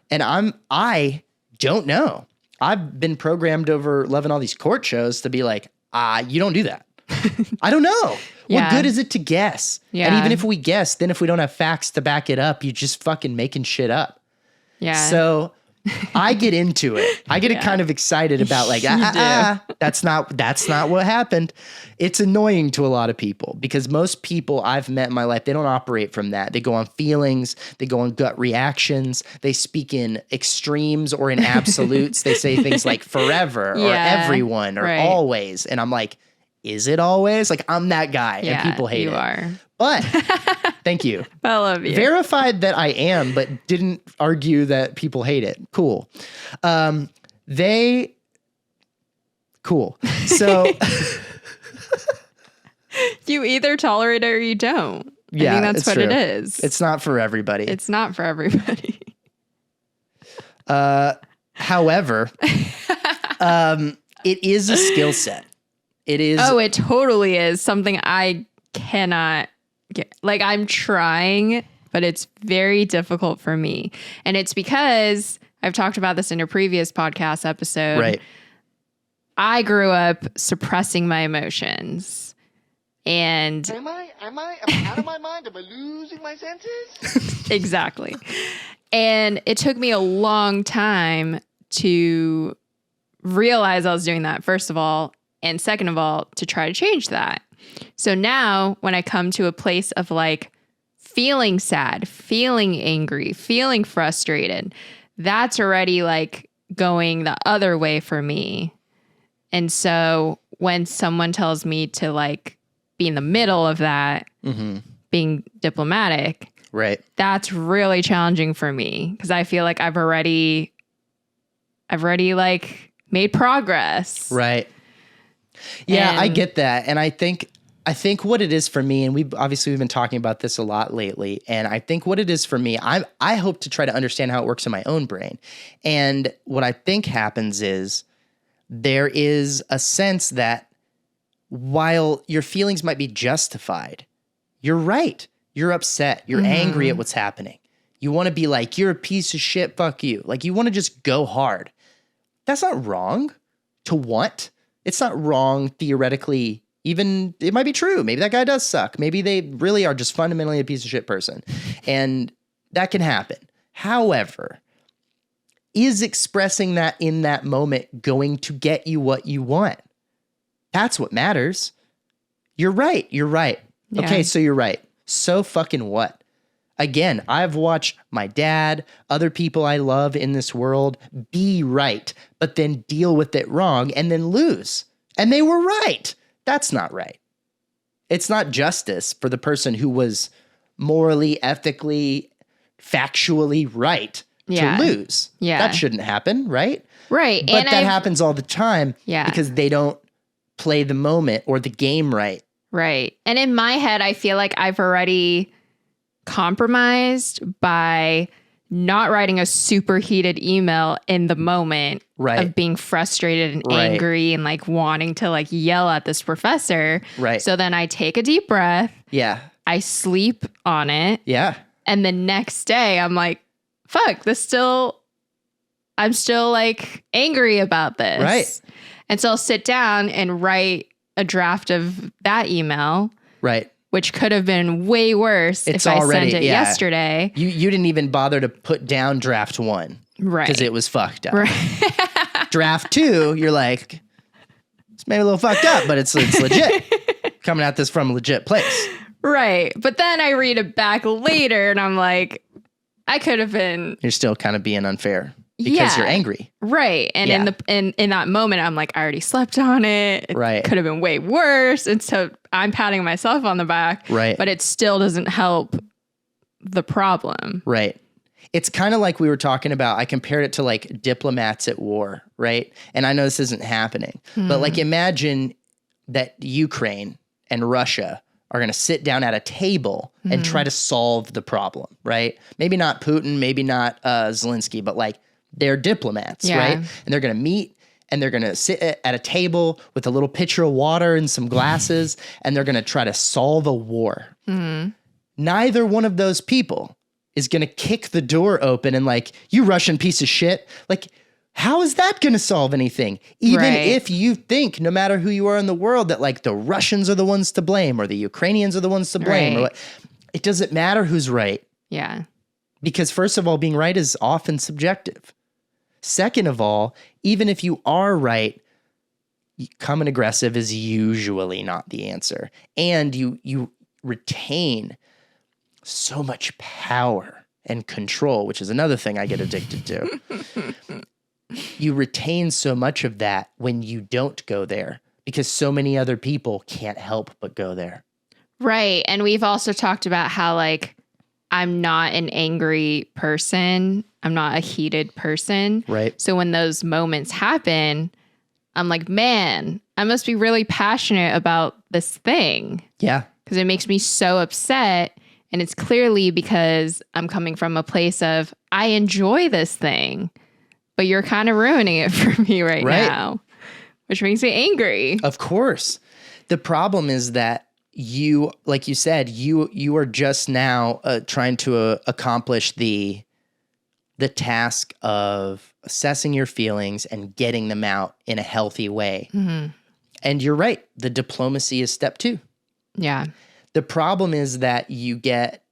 And I don't know. I've been programmed over loving all these court shows to be like, you don't do that. I don't know. What good is it to guess? Yeah. And even if we guess, then if we don't have facts to back it up, you're just fucking making shit up. Yeah. So I get into it. I get kind of excited about like, that's not what happened. It's annoying to a lot of people because most people I've met in my life, they don't operate from that. They go on feelings. They go on gut reactions. They speak in extremes or in absolutes. They say things like forever or everyone or always. And I'm like, is it always? Like, I'm that guy and people hate it. You are. But thank you. I love you. Verified that I am, but didn't argue that people hate it. Cool. Cool. So you either tolerate it or you don't. Yeah, I think that's what true. it is. It's not for everybody. It's not for everybody. However, it is a skill set. It is. Oh, it totally is something I cannot get. Like, I'm trying, but it's very difficult for me. And it's because I've talked about this in a previous podcast episode. Right. I grew up suppressing my emotions. And Am I out of my mind? Am I losing my senses? Exactly. And it took me a long time to realize I was doing that, first of all. And second of all, to try to change that. So now when I come to a place of like feeling sad, feeling angry, feeling frustrated, that's already like going the other way for me. And so when someone tells me to like be in the middle of that, being diplomatic, right, that's really challenging for me because I feel like I've already like made progress. Right. Yeah, I get that. And I think what it is for me, and we've been talking about this a lot lately, and I think what it is for me, I hope to try to understand how it works in my own brain. And what I think happens is there is a sense that while your feelings might be justified, you're right. You're upset. You're angry at what's happening. You want to be like, you're a piece of shit, fuck you. Like, you want to just go hard. That's not wrong to want. It's not wrong theoretically. Even it might be true. Maybe that guy does suck. Maybe they really are just fundamentally a piece of shit person. And that can happen. However, is expressing that in that moment going to get you what you want? That's what matters. You're right. You're right. Yeah. Okay, so you're right. So fucking what? Again, I've watched my dad, other people I love in this world be right, but then deal with it wrong and then lose. And they were right. That's not right. It's not justice for the person who was morally, ethically, factually right to lose. Yeah. That shouldn't happen, right? Right. But that happens all the time because they don't play the moment or the game right. Right. And in my head, I feel like I've already compromised by not writing a super heated email in the moment of being frustrated and angry and like wanting to like yell at this professor. Right. So then I take a deep breath. Yeah. I sleep on it. Yeah. And the next day I'm like, fuck, this still I'm still like angry about this. Right. And so I'll sit down and write a draft of that email. Right. Which could have been way worse if I sent it yesterday. You didn't even bother to put down draft 1. Right. Because it was fucked up. Right. Draft 2, you're like, it's maybe a little fucked up, but it's legit. Coming at this from a legit place. Right. But then I read it back later and I'm like, I could have been. You're still kind of being unfair because you're angry. Right. And in that moment, I'm like, I already slept on it. It could have been way worse. And so I'm patting myself on the back. Right. But it still doesn't help the problem. Right. It's kind of like we were talking about. I compared it to like diplomats at war, right? And I know this isn't happening, but like imagine that Ukraine and Russia are going to sit down at a table and try to solve the problem, right? Maybe not Putin, maybe not Zelensky, but like they're diplomats, right? And they're going to meet and they're going to sit at a table with a little pitcher of water and some glasses and they're going to try to solve a war. Neither one of those people is going to kick the door open and like, you Russian piece of shit. Like, how is that going to solve anything? Even if you think, no matter who you are in the world, that like the Russians are the ones to blame or the Ukrainians are the ones to blame. Or what, it doesn't matter who's right. Yeah. Because first of all, being right is often subjective. Second of all, even if you are right, coming aggressive is usually not the answer. And you retain so much power and control, which is another thing I get addicted to. You retain so much of that when you don't go there because so many other people can't help but go there. Right. And we've also talked about how like I'm not an angry person. I'm not a heated person. Right. So when those moments happen, I'm like, man, I must be really passionate about this thing. Yeah. Because it makes me so upset. And it's clearly because I'm coming from a place of, I enjoy this thing, but you're kind of ruining it for me right now, which makes me angry. Of course. The problem is that you, like you said, you are just now trying to accomplish the task of assessing your feelings and getting them out in a healthy way. And you're right. The diplomacy is step 2. Yeah. The problem is that you get,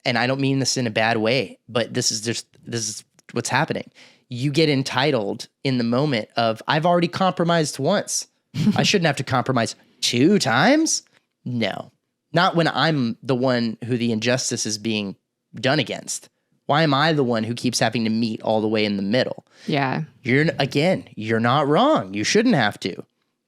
and I don't mean this in a bad way, but this is what's happening. You get entitled in the moment of, I've already compromised once. I shouldn't have to compromise 2 times. No, not when I'm the one who the injustice is being done against. Why am I the one who keeps having to meet all the way in the middle? Yeah. You're not wrong. You shouldn't have to,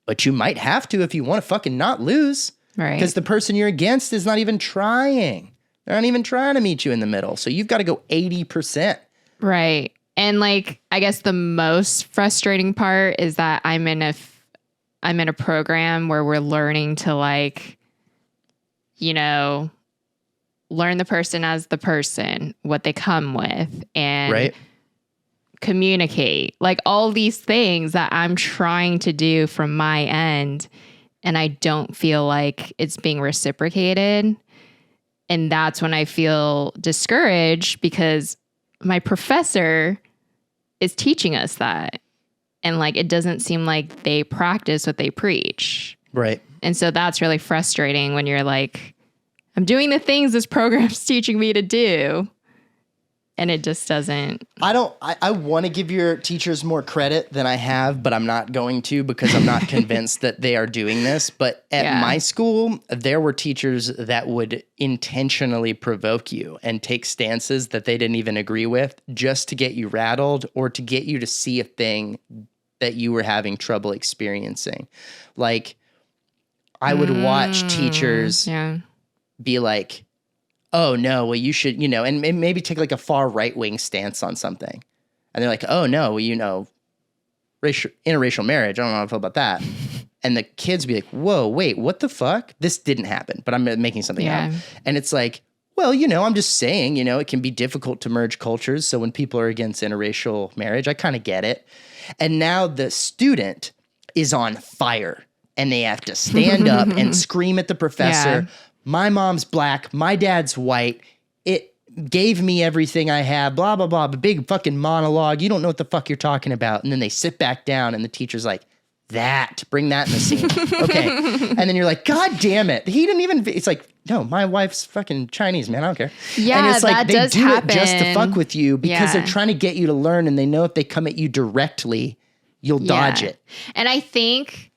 but you might have to if you want to fucking not lose. Right. Because the person you're against is not even trying. They're not even trying to meet you in the middle. So you've got to go 80%. Right. And like, I guess the most frustrating part is that I'm in a program where we're learning to like, you know, learn the person as the person, what they come with, and communicate. Like all these things that I'm trying to do from my end. And I don't feel like it's being reciprocated. And that's when I feel discouraged because my professor is teaching us that. And like, it doesn't seem like they practice what they preach. Right. And so that's really frustrating when you're like, I'm doing the things this program's teaching me to do. And it just doesn't. I want to give your teachers more credit than I have, but I'm not going to because I'm not convinced that they are doing this. But at my school, there were teachers that would intentionally provoke you and take stances that they didn't even agree with just to get you rattled or to get you to see a thing that you were having trouble experiencing. Like, I would watch teachers be like, oh, no, well, you should, and maybe take like a far right-wing stance on something. And they're like, oh, no, well, interracial marriage, I don't know how I feel about that. And the kids be like, whoa, wait, what the fuck? This didn't happen, but I'm making something up. And it's like, well, I'm just saying, it can be difficult to merge cultures. So when people are against interracial marriage, I kind of get it. And now the student is on fire and they have to stand up and scream at the professor. My mom's black, my dad's white. It gave me everything I have, blah, blah, blah, a big fucking monologue. You don't know what the fuck you're talking about. And then they sit back down and the teacher's like, bring that in the scene. Okay. And then you're like, God damn it. He didn't even, it's like, no, my wife's fucking Chinese, man. I don't care. Yeah, and it's like, that they does do happen. it just to fuck with you because Yeah. they're trying to get you to learn and they know if they come at you directly, you'll dodge it. And I think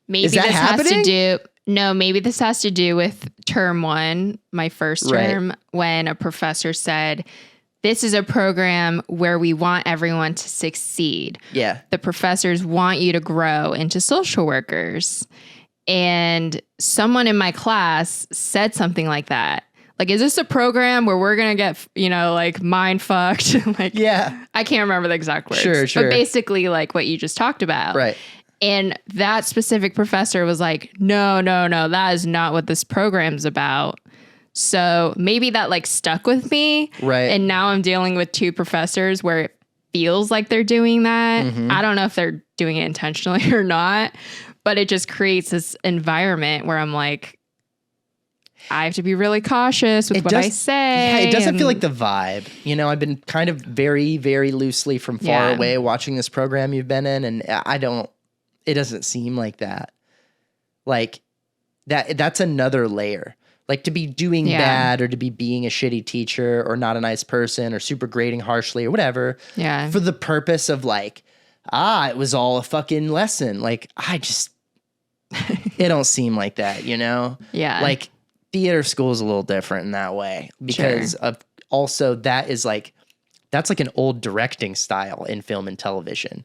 maybe Is that this happening? has to do, no, maybe this has to do with term 1, my first term, when a professor said, this is a program where we want everyone to succeed. Yeah. The professors want you to grow into social workers. And someone in my class said something like that. Like, is this a program where we're going to get, like mind fucked? Like, Yeah. I can't remember the exact words. Sure. But basically like what you just talked about. Right. And that specific professor was like, no, that is not what this program's about. So maybe that like stuck with me. Right. And now I'm dealing with 2 professors where it feels like they're doing that. Mm-hmm. I don't know if they're doing it intentionally or not, but it just creates this environment where I'm like, I have to be really cautious with what I say. Yeah, it doesn't feel like the vibe. I've been kind of very, very loosely from far away watching this program you've been in, and it doesn't seem like that. Like that's another layer. Like to be doing bad or to be being a shitty teacher or not a nice person or super grading harshly or whatever. Yeah. For the purpose of like, it was all a fucking lesson. Like it don't seem like that, Yeah. Like theater school is a little different in that way because of also that's like an old directing style in film and television.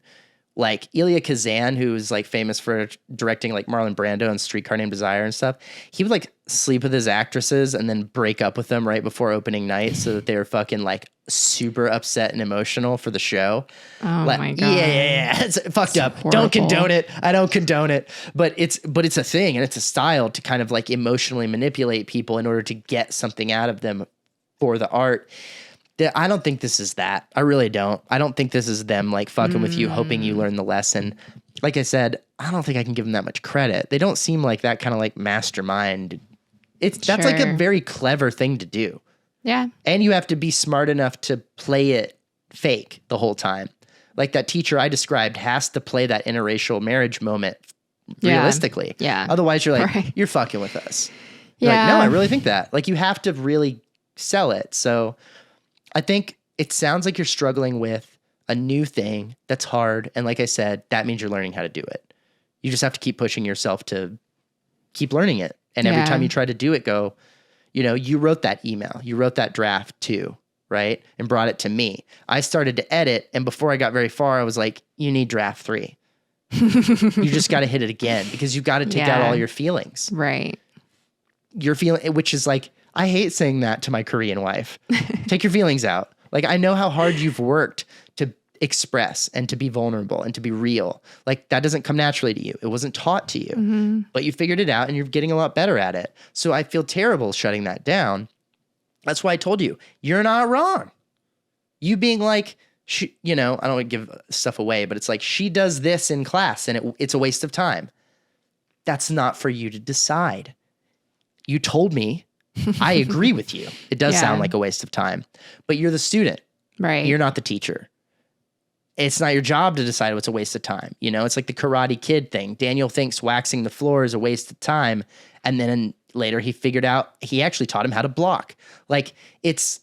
Like Elia Kazan, who is like famous for directing like Marlon Brando and Streetcar Named Desire and stuff, he would like sleep with his actresses and then break up with them right before opening night so that they were fucking like super upset and emotional for the show. Oh my God. Yeah. It's fucked up. horrible. Don't condone it. I don't condone it. But it's a thing and it's a style to kind of like emotionally manipulate people in order to get something out of them for the art. I don't think this is that. I really don't. I don't think this is them like fucking with you, hoping you learn the lesson. Like I said, I don't think I can give them that much credit. They don't seem like that kind of like mastermind. That's like a very clever thing to do. Yeah. And you have to be smart enough to play it fake the whole time. Like that teacher I described has to play that interracial marriage moment realistically. Yeah. Otherwise you're like, Right. you're fucking with us. You're Yeah. like, no, I really think that. Like you have to really sell it. So I think it sounds like you're struggling with a new thing that's hard. And like I said, that means you're learning how to do it. You just have to keep pushing yourself to keep learning it. And every time you try to do it, you wrote that email, you wrote that draft too, right? And brought it to me. I started to edit. And before I got very far, I was like, you need draft 3. You just got to hit it again because you've got to take out all your feelings. Right. Your feeling, which is like, I hate saying that to my Korean wife. Take your feelings out. Like, I know how hard you've worked to express and to be vulnerable and to be real. Like, that doesn't come naturally to you. It wasn't taught to you, but you figured it out and you're getting a lot better at it. So I feel terrible shutting that down. That's why I told you, you're not wrong. You being like, I don't want to give stuff away, but it's like, she does this in class and it's a waste of time. That's not for you to decide. You told me. I agree with you. It does sound like a waste of time, but you're the student. Right. You're not the teacher. It's not your job to decide what's a waste of time. It's like the Karate Kid thing. Daniel thinks waxing the floor is a waste of time. And then later he figured out he actually taught him how to block. Like it's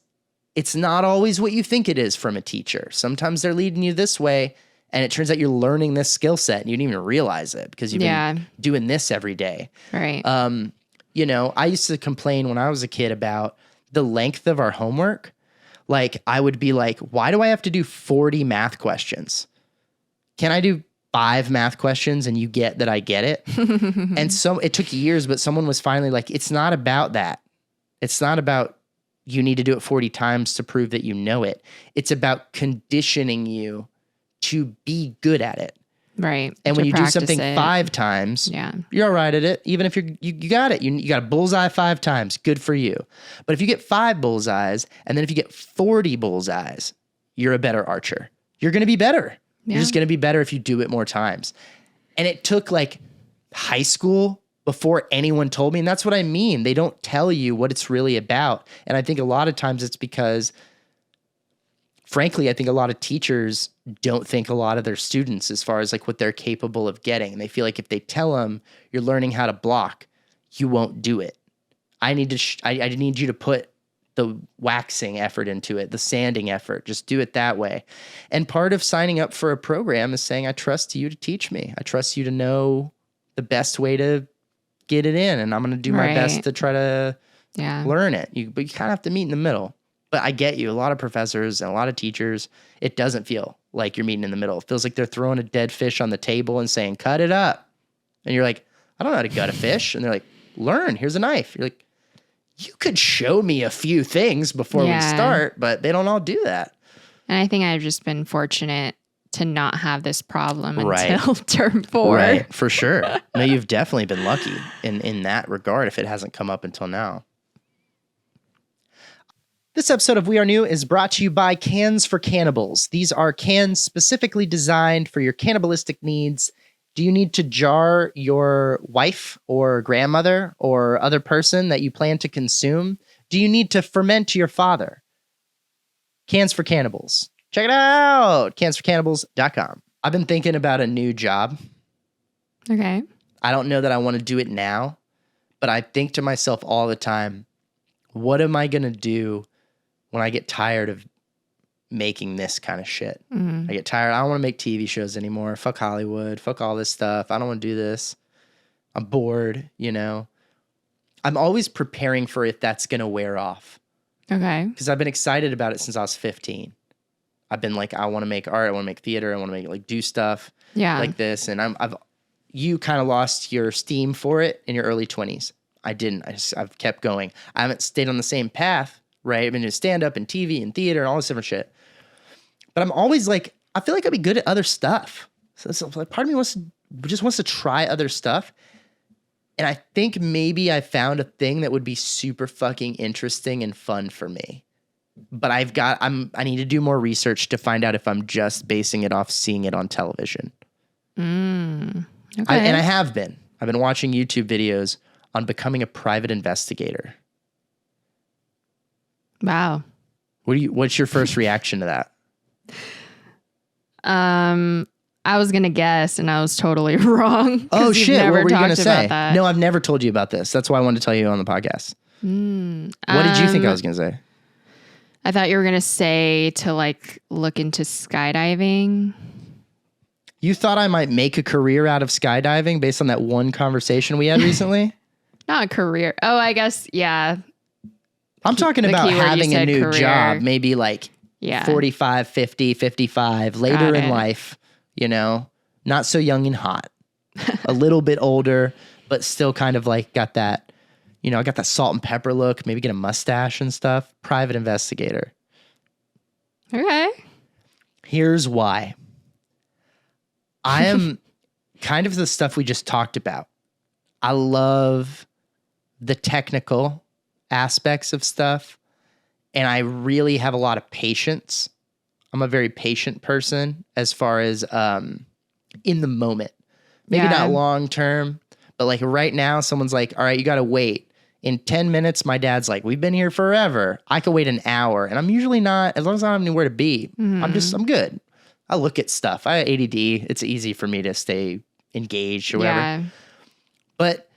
not always what you think it is from a teacher. Sometimes they're leading you this way and it turns out you're learning this skill set and you didn't even realize it because you've been doing this every day. Right. I used to complain when I was a kid about the length of our homework. Like, I would be like, why do I have to do 40 math questions? Can I do 5 math questions and you get that I get it? And so it took years, but someone was finally like, it's not about that. It's not about you need to do it 40 times to prove that you know it. It's about conditioning you to be good at it. Right. And when you do something it. 5 times, you're all right at it. Even if you got it, you got a bullseye 5 times, good for you. But if you get 5 bullseyes, and then if you get 40 bullseyes, you're a better archer. You're going to be better. You're just going to be better if you do it more times. And it took like high school before anyone told me. And that's what I mean. They don't tell you what it's really about. And I think a lot of times it's because, frankly, I think a lot of teachers don't think a lot of their students as far as like what they're capable of getting. And they feel like if they tell them you're learning how to block, you won't do it. I need to, I need you to put the waxing effort into it, the sanding effort, just do it that way. And part of signing up for a program is saying, I trust you to teach me. I trust you to know the best way to get it in. And I'm going to do my best to try to learn it. But you kind of have to meet in the middle. But I get you. A lot of professors and a lot of teachers, it doesn't feel like you're meeting in the middle. It feels like they're throwing a dead fish on the table and saying, cut it up. And you're like, I don't know how to gut a fish. And they're like, learn, here's a knife. You're like, you could show me a few things before we start, but they don't all do that. And I think I've just been fortunate to not have this problem until term 4. Right, for sure. No, you've definitely been lucky in that regard if it hasn't come up until now. This episode of We Are New is brought to you by Cans for Cannibals. These are cans specifically designed for your cannibalistic needs. Do you need to jar your wife or grandmother or other person that you plan to consume? Do you need to ferment your father? Cans for Cannibals. Check it out. cansforcannibals.com. I've been thinking about a new job. Okay. I don't know that I want to do it now, but I think to myself all the time, what am I going to do when I get tired of making this kind of shit? I get tired. I don't want to make TV shows anymore. Fuck Hollywood. Fuck all this stuff. I don't want to do this. I'm bored, you know? I'm always preparing for if that's going to wear off. Okay. Because I've been excited about it since I was 15. I've been like, I want to make art. I want to make theater. I want to make like do stuff like this. And you kind of lost your steam for it in your early 20s. I didn't. I've kept going. I haven't stayed on the same path, right? I've been doing stand-up and TV and theater and all this different shit. But I'm always like, I feel like I'd be good at other stuff. So like part of me just wants to try other stuff. And I think maybe I found a thing that would be super fucking interesting and fun for me. But I need to do more research to find out if I'm just basing it off seeing it on television. Okay. And I have been. I've been watching YouTube videos on becoming a private investigator. Wow. What's your first reaction to that? I was going to guess and I was totally wrong. Oh shit, what were you going to say? That. No, I've never told you about this. That's why I wanted to tell you on the podcast. What did you think I was going to say? I thought you were going to say to like look into skydiving. You thought I might make a career out of skydiving based on that one conversation we had recently? Not a career. Oh, I guess, yeah. I'm talking about having a new job, maybe like 45, 50, 55, later in life, you know, not so young and hot, a little bit older, but still kind of like got that, you know, I got that salt and pepper look, maybe get a mustache and stuff. Private investigator. Okay. Here's why. I am kind of the stuff we just talked about. I love the technical aspects of stuff, and I really have a lot of patience. I'm a very patient person as far as in the moment. Maybe not long term, but like right now, someone's like, all right, you got to wait. In 10 minutes, my dad's like, we've been here forever. I could wait an hour, and I'm usually not, as long as I don't have anywhere to be, I'm good. I look at stuff. I have ADD. It's easy for me to stay engaged or whatever. Yeah. But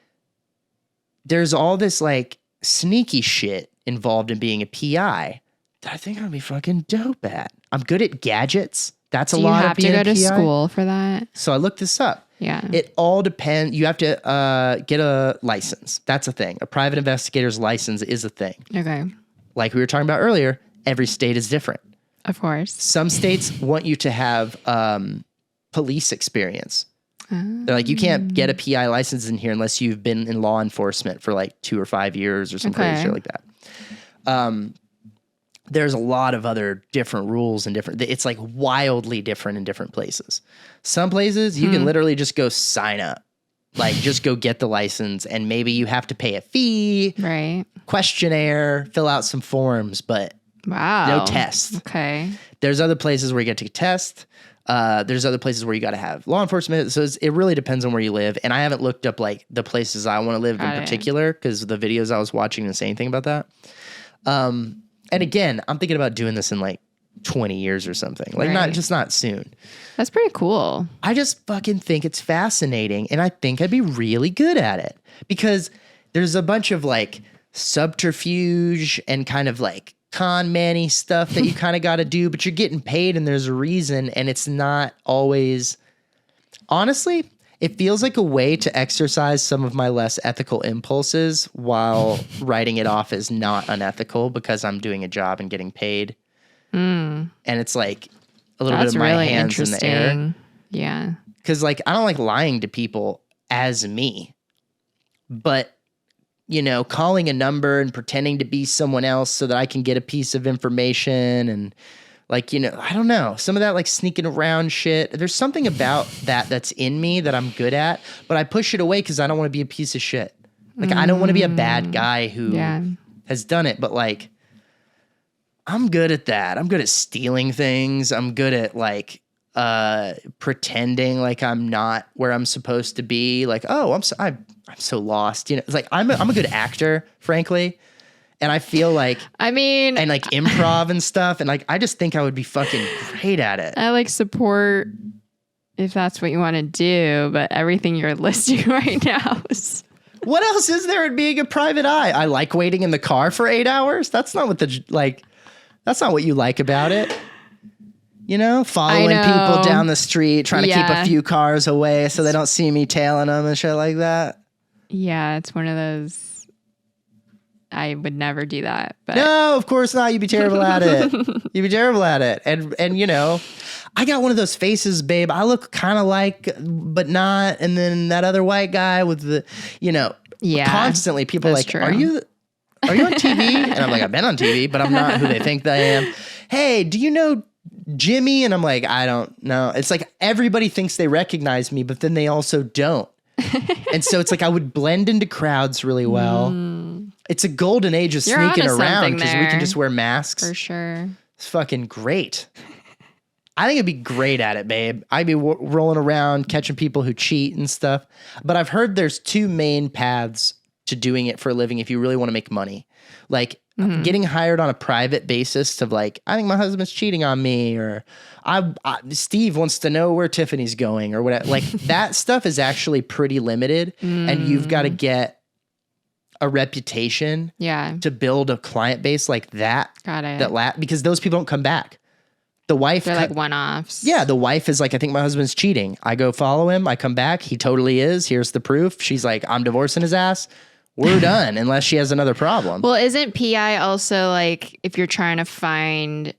there's all this like sneaky shit involved in being a PI that I think I'd be fucking dope at. I'm good at gadgets. That's a lot of being a PI. Do you have to go to school for that? So I looked this up. Yeah. It all depends. You have to get a license. That's a thing. A private investigator's license is a thing. Okay. Like we were talking about earlier, every state is different. Of course. Some states want you to have police experience. They're like, you can't get a PI license in here unless you've been in law enforcement for like 2 or 5 years or something crazy shit like that. There's a lot of other different rules and it's like wildly different in different places. Some places you can literally just go sign up, like just go get the license, and maybe you have to pay a fee, right? Questionnaire, fill out some forms, but Wow. No test. Okay. There's other places where you get to test. There's other places where you got to have law enforcement. So it really depends on where you live. And I haven't looked up like the places I want to live in particular because the videos I was watching didn't say anything about that. And again, I'm thinking about doing this in like 20 years or something. Like not soon. That's pretty cool. I just fucking think it's fascinating. And I think I'd be really good at it because there's a bunch of like subterfuge and kind of like con man-y stuff that you kind of got to do, but you're getting paid and there's a reason, and it's not always, honestly, it feels like a way to exercise some of my less ethical impulses while writing it off as not unethical because I'm doing a job and getting paid. And it's like a little bit of my really hands in the air. Yeah. Because like I don't like lying to people as me, but you know, calling a number and pretending to be someone else so that I can get a piece of information and like, you know, I don't know, some of that like sneaking around shit. There's something about that's in me that I'm good at, but I push it away because I don't want to be a piece of shit. Like I don't want to be a bad guy who has done it, but like I'm good at that. I'm good at stealing things. I'm good at like pretending like I'm not where I'm supposed to be. Like, oh, I'm so lost. You know, it's like I'm a good actor, frankly. And I feel like and like improv and stuff. And like I just think I would be fucking great at it. I like support if that's what you want to do, but everything you're listing right now is what else is there in being a private eye? I like waiting in the car for 8 hours. That's not what that's not what you like about it. You know, following people down the street, trying to keep a few cars away so they don't see me tailing them and shit like that. Yeah, it's one of those. I would never do that. But no, of course not. You'd be terrible at it. You'd be terrible at it. And you know, I got one of those faces, babe. I look kind of like, but not. And then that other white guy with the, you know, constantly people like, true. Are you on TV? And I'm like, I've been on TV, but I'm not who they think that I am. Hey, do you know Jimmy? And I'm like, I don't know. It's like everybody thinks they recognize me, but then they also don't. And so it's like I would blend into crowds really well. It's a golden age of sneaking around because we can just wear masks. For sure. It's fucking great. I think I'd be great at it, babe. I'd be rolling around, catching people who cheat and stuff. But I've heard there's two main paths to doing it for a living if you really want to make money. Like getting hired on a private basis to like, I think my husband's cheating on me, or Steve wants to know where Tiffany's going, or whatever. Like that stuff is actually pretty limited, and you've got to get a reputation to build a client base like that. Got it. Because those people don't come back. The wife, they're like one-offs. Yeah, the wife is like, I think my husband's cheating. I go follow him. I come back. He totally is. Here's the proof. She's like, I'm divorcing his ass. We're done unless she has another problem. Well, isn't PI also like if you're trying to find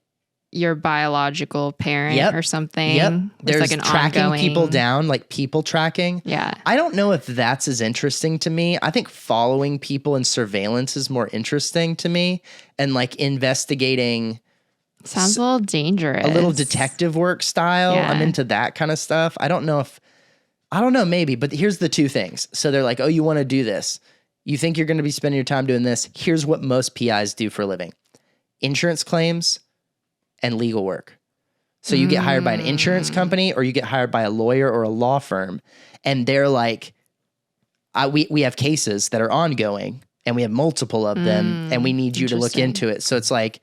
your biological parent or something? Yep. There's like an tracking ongoing people down, like people tracking. Yeah. I don't know if that's as interesting to me. I think following people and surveillance is more interesting to me, and like investigating. Sounds a little dangerous. A little detective work style. Yeah. I'm into that kind of stuff. I don't know, maybe, but here's the two things. So they're like, oh, you want to do this? You think you're going to be spending your time doing this? Here's what most PIs do for a living: insurance claims and legal work. So you get hired by an insurance company, or you get hired by a lawyer or a law firm, and they're like, we have cases that are ongoing, and we have multiple of them, and we need you to look into it. So it's like,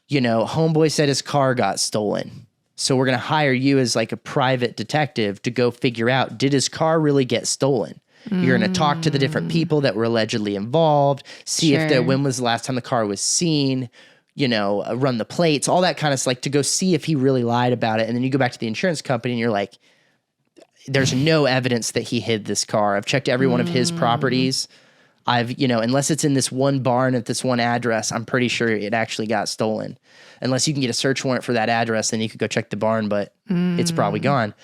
you know, homeboy said his car got stolen, so we're going to hire you as like a private detective to go figure out, did his car really get stolen? You're going to talk to the different people that were allegedly involved, see when was the last time the car was seen, you know, run the plates, all that kind of stuff, like to go see if he really lied about it. And then you go back to the insurance company and you're like, there's no evidence that he hid this car. I've checked every one of his properties. Unless it's in this one barn at this one address, I'm pretty sure it actually got stolen. Unless you can get a search warrant for that address, then you could go check the barn, but it's probably gone.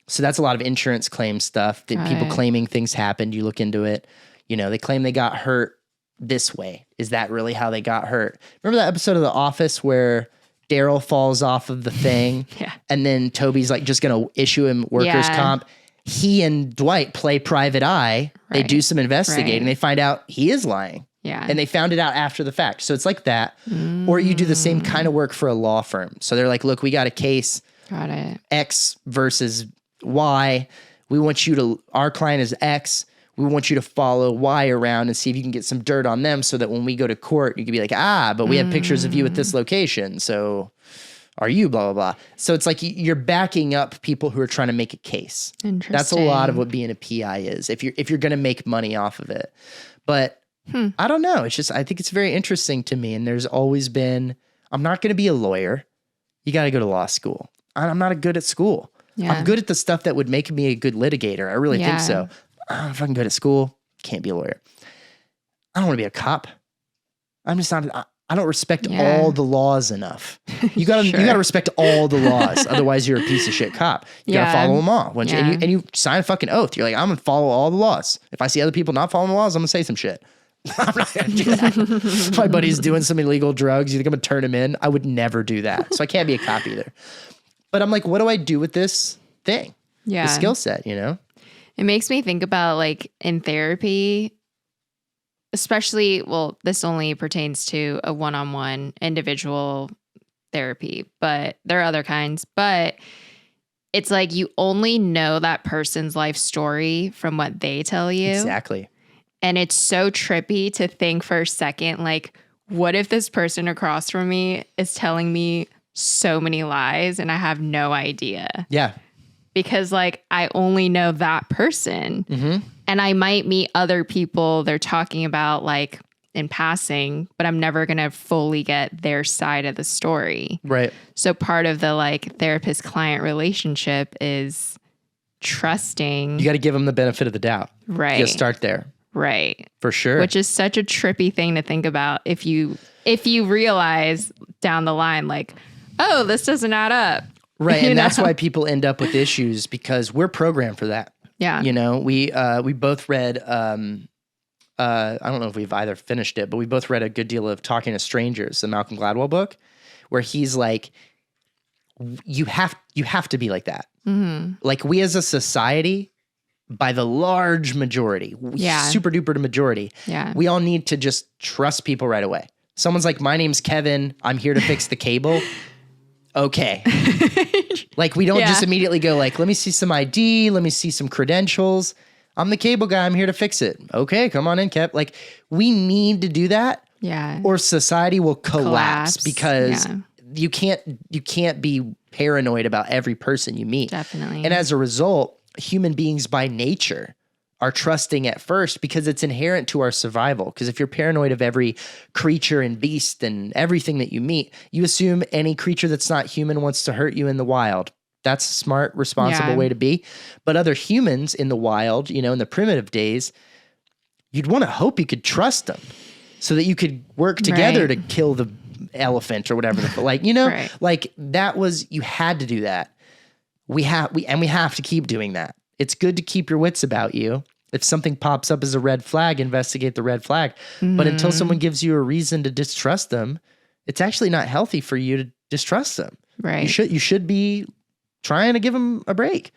So that's a lot of insurance claim stuff that people claiming things happened. You look into it, you know, they claim they got hurt this way. Is that really how they got hurt? Remember that episode of The Office where Daryl falls off of the thing and then Toby's like just going to issue him workers' comp? He and Dwight play private eye. They do some investigating. They find out he is lying. Yeah. And they found it out after the fact. So it's like that. Or you do the same kind of work for a law firm. So they're like, look, we got a case. Got it. X versus Y. Our client is X. We want you to follow Y around and see if you can get some dirt on them so that when we go to court, you can be like, but we have pictures of you at this location. So are you blah, blah, blah. So it's like you're backing up people who are trying to make a case. Interesting. That's a lot of what being a PI is if you're going to make money off of it. But I don't know. It's just, I think it's very interesting to me. And there's always been, I'm not going to be a lawyer. You got to go to law school. I'm not good at school. Yeah. I'm good at the stuff that would make me a good litigator. I really think so. I'm fucking good at school. Can't be a lawyer. I don't want to be a cop. I'm just not. I don't respect all the laws enough. You gotta respect all the laws. Otherwise, you're a piece of shit cop. You gotta follow them all. And you sign a fucking oath. You're like, I'm gonna follow all the laws. If I see other people not following the laws, I'm gonna say some shit. I'm not gonna do that. My buddy's doing some illegal drugs. You think I'm gonna turn him in? I would never do that. So I can't be a cop either. But I'm like, what do I do with this thing? Yeah. The skill set, you know? It makes me think about like in therapy, especially, well, this only pertains to a one-on-one individual therapy, but there are other kinds. But it's like you only know that person's life story from what they tell you. Exactly. And it's so trippy to think for a second, like, what if this person across from me is telling me so many lies and I have no idea? Yeah. Because like I only know that person and I might meet other people they're talking about like in passing, but I'm never going to fully get their side of the story. Right. So part of the like therapist client relationship is trusting. You got to give them the benefit of the doubt. Right. You got to start there. Right. For sure. Which is such a trippy thing to think about if you realize down the line, like, oh, this doesn't add up. Right. And that's why people end up with issues because we're programmed for that. Yeah. You know, we both read, I don't know if we've either finished it, but we both read a good deal of Talking to Strangers, the Malcolm Gladwell book, where he's like, you have to be like that. Like we as a society, by the large majority, super duper majority, we all need to just trust people right away. Someone's like, my name's Kevin. I'm here to fix the cable. Okay. Like we don't just immediately go like, let me see some ID. Let me see some credentials. I'm the cable guy. I'm here to fix it. Okay. Come on in, Kev. Like we need to do that. Yeah. Or society will collapse. Because you can't be paranoid about every person you meet. Definitely. And as a result, human beings by nature are trusting at first because it's inherent to our survival. Because if you're paranoid of every creature and beast and everything that you meet, you assume any creature that's not human wants to hurt you in the wild. That's a smart, responsible way to be. But other humans in the wild, you know, in the primitive days, you'd want to hope you could trust them so that you could work together to kill the elephant or whatever. Like, you know, like that was, you had to do that. We have to keep doing that. It's good to keep your wits about you. If something pops up as a red flag, investigate the red flag. But until someone gives you a reason to distrust them, it's actually not healthy for you to distrust them. Right. You should be trying to give them a break.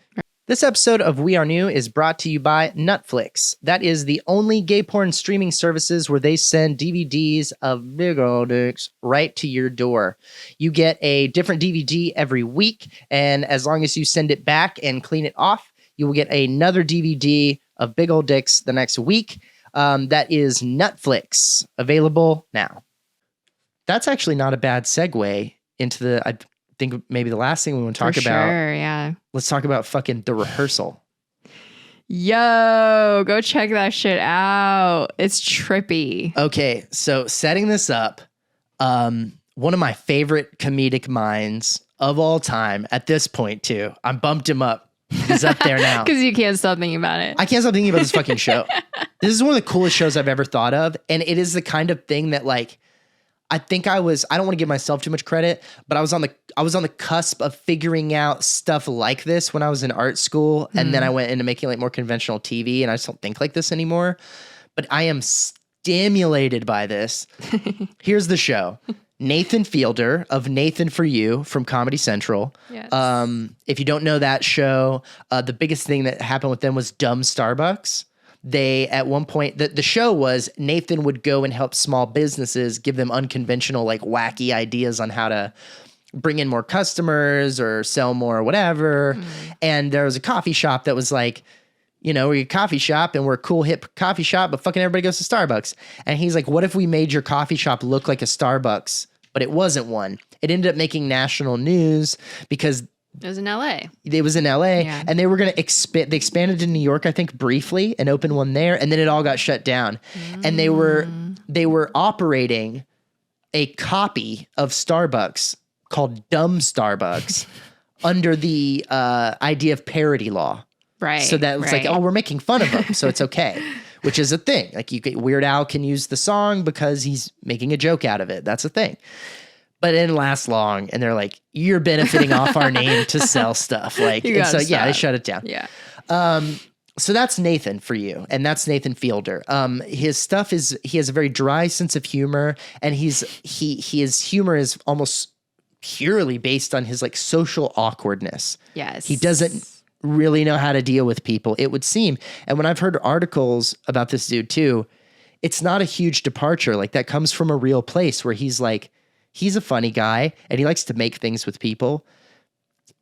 This episode of We Are New is brought to you by NUTFLIX. That is the only gay porn streaming services where they send DVDs of big old dicks right to your door. You get a different DVD every week, and as long as you send it back and clean it off, you will get another DVD of big old dicks the next week. That is NUTFLIX, available now. That's actually not a bad segue into I think maybe the last thing we want to talk about. Sure, yeah. Let's talk about fucking The Rehearsal. Yo, go check that shit out. It's trippy. Okay, so setting this up, one of my favorite comedic minds of all time at this point too. I bumped him up. He's up there now. Because you can't stop thinking about it. I can't stop thinking about this fucking show. This is one of the coolest shows I've ever thought of. And it is the kind of thing that like, I don't want to give myself too much credit, but I was on the cusp of figuring out stuff like this when I was in art school. And then I went into making like more conventional TV and I just don't think like this anymore. But I am stimulated by this. Here's the show. Nathan Fielder of Nathan For You from Comedy Central. Yes. If you don't know that show, the biggest thing that happened with them was Dumb Starbucks. They, at one point, the show was Nathan would go and help small businesses, give them unconventional, like wacky ideas on how to bring in more customers or sell more or whatever. And there was a coffee shop that was like, you know, we're a coffee shop and we're a cool hip coffee shop, but fucking everybody goes to Starbucks. And he's like, what if we made your coffee shop look like a Starbucks, but it wasn't one? It ended up making national news because It was in LA. it was in LA and they were going to expand. They expanded to New York, I think, briefly and opened one there. And then it all got shut down. And they were operating a copy of Starbucks called Dumb Starbucks under the idea of parody law. Right. So that was like, oh, we're making fun of him, so it's okay, which is a thing. Like Weird Al can use the song because he's making a joke out of it. That's a thing. But it didn't last long, and they're like, you're benefiting off our name to sell stuff. Like, and so yeah, they shut it down. Yeah. So that's Nathan for you, and that's Nathan Fielder. His stuff is he has a very dry sense of humor, and his humor is almost purely based on his like social awkwardness. Yes. He doesn't really know how to deal with people, it would seem. And when I've heard articles about this dude too, it's not a huge departure. Like that comes from a real place where he's like, he's a funny guy and he likes to make things with people,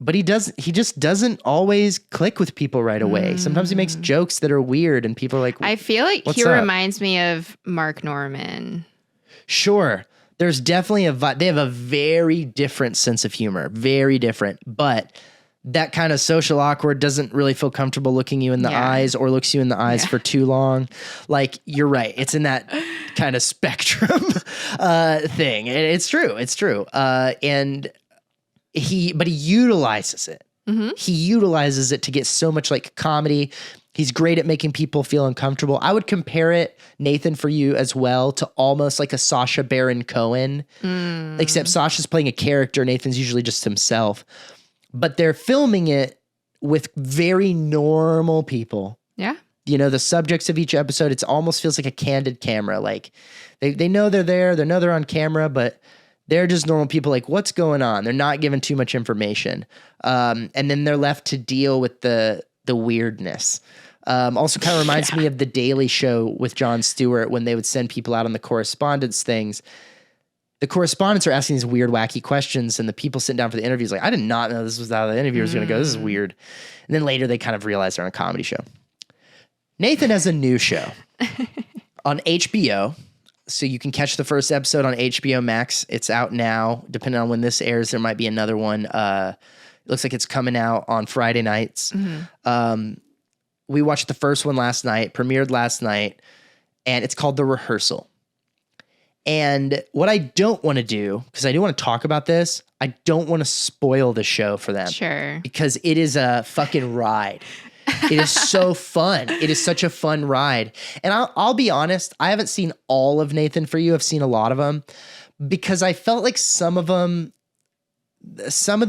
but he just doesn't always click with people right away. Sometimes he makes jokes that are weird and people are like, I feel like what's he up? reminds me of Mark Norman. Sure. There's definitely they have a very different sense of humor, very different, but that kind of social awkward doesn't really feel comfortable looking you in the eyes or looks you in the eyes for too long. Like, you're right. It's in that kind of spectrum thing. And it's true. It's true. And he utilizes it. He utilizes it to get so much like comedy. He's great at making people feel uncomfortable. I would compare it, Nathan, for you as well, to almost like a Sacha Baron Cohen, except Sasha's playing a character. Nathan's usually just himself. But they're filming it with very normal people. Yeah. You know, the subjects of each episode, it almost feels like a candid camera. Like they know they're there. They know they're on camera, but they're just normal people. Like, what's going on? They're not given too much information. And then they're left to deal with the weirdness. Also kind of reminds me of The Daily Show with Jon Stewart when they would send people out on the correspondence things. The correspondents are asking these weird, wacky questions, and the people sitting down for the interviews like, I did not know this was how the interview was going to go. This is weird. And then later they kind of realize they're on a comedy show. Nathan has a new show on HBO. So you can catch the first episode on HBO Max. It's out now. Depending on when this airs, there might be another one. It looks like it's coming out on Friday nights. We watched the first one last night, premiered last night, and it's called The Rehearsal. And what I don't want to do, because I do want to talk about this, I don't want to spoil the show for them. Sure. Because it is a fucking ride. It is so fun. It is such a fun ride. And I'll be honest, I haven't seen all of Nathan For You. I've seen a lot of them because I felt like some of the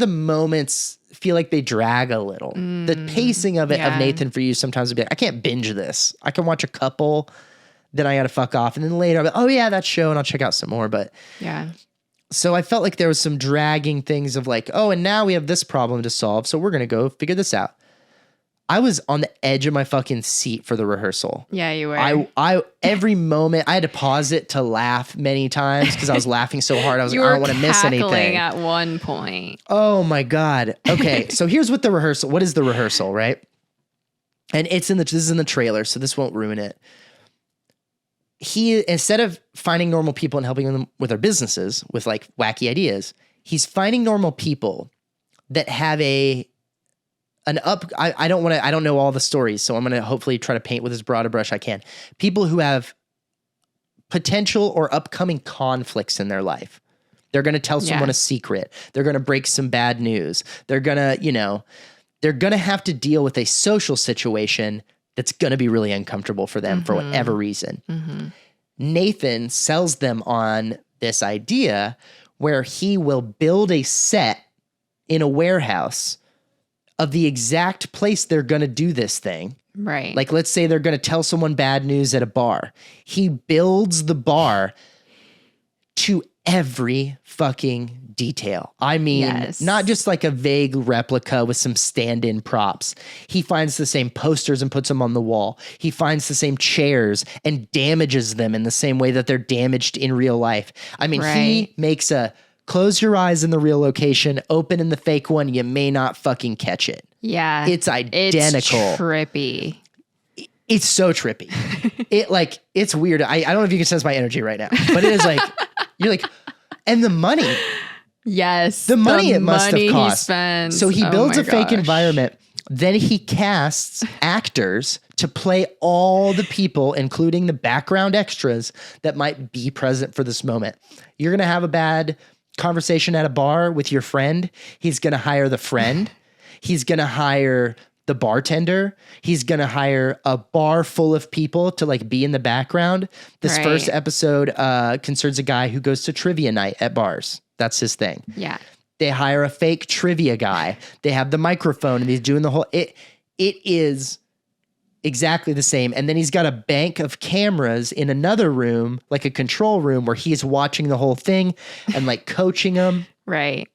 moments feel like they drag a little. The pacing of Nathan For You sometimes would be like, I can't binge this. I can watch a couple, then I got to fuck off. And then later I'll be like, oh yeah, that show, and I'll check out some more. But yeah. So I felt like there was some dragging things of like, oh, and now we have this problem to solve, so we're going to go figure this out. I was on the edge of my fucking seat for The Rehearsal. Yeah, you were. I every moment I had to pause it to laugh many times because I was laughing so hard. I was like, I don't want to miss anything. At one point. Oh my God. Okay, so here's what what is The Rehearsal, right? And this is in the trailer, so this won't ruin it. He, instead of finding normal people and helping them with their businesses with like wacky ideas, he's finding normal people that have I don't know all the stories, so I'm going to hopefully try to paint with as broad a brush I can. People who have potential or upcoming conflicts in their life. They're going to tell someone a secret. They're going to break some bad news. They're going to have to deal with a social situation that's going to be really uncomfortable for them for whatever reason. Nathan sells them on this idea where he will build a set in a warehouse of the exact place they're going to do this thing. Right. Like, let's say they're going to tell someone bad news at a bar. He builds the bar to every fucking detail. I mean, Yes. not just like a vague replica with some stand-in props. He finds the same posters and puts them on the wall. He finds the same chairs and damages them in the same way that they're damaged in real life. I mean, he Right. makes a close your eyes in the real location, open in the fake one, you may not fucking catch it. Yeah. It's identical. It's trippy. It's so trippy. It's weird. I don't know if you can sense my energy right now, but it is like, you're like, and the money, Yes. the money it must have money cost. He spends. So he Oh builds my a fake gosh. environment. Then he casts actors to play all the people, including the background extras that might be present for this moment. You're going to have a bad conversation at a bar with your friend. He's going to hire the friend. He's going to hire the bartender. He's going to hire a bar full of people to like be in the background. This Right. first episode concerns a guy who goes to trivia night at bars. That's his thing. Yeah. They hire a fake trivia guy. They have the microphone and he's doing the whole, it is exactly the same. And then he's got a bank of cameras in another room, like a control room where he's watching the whole thing and like coaching them. Right.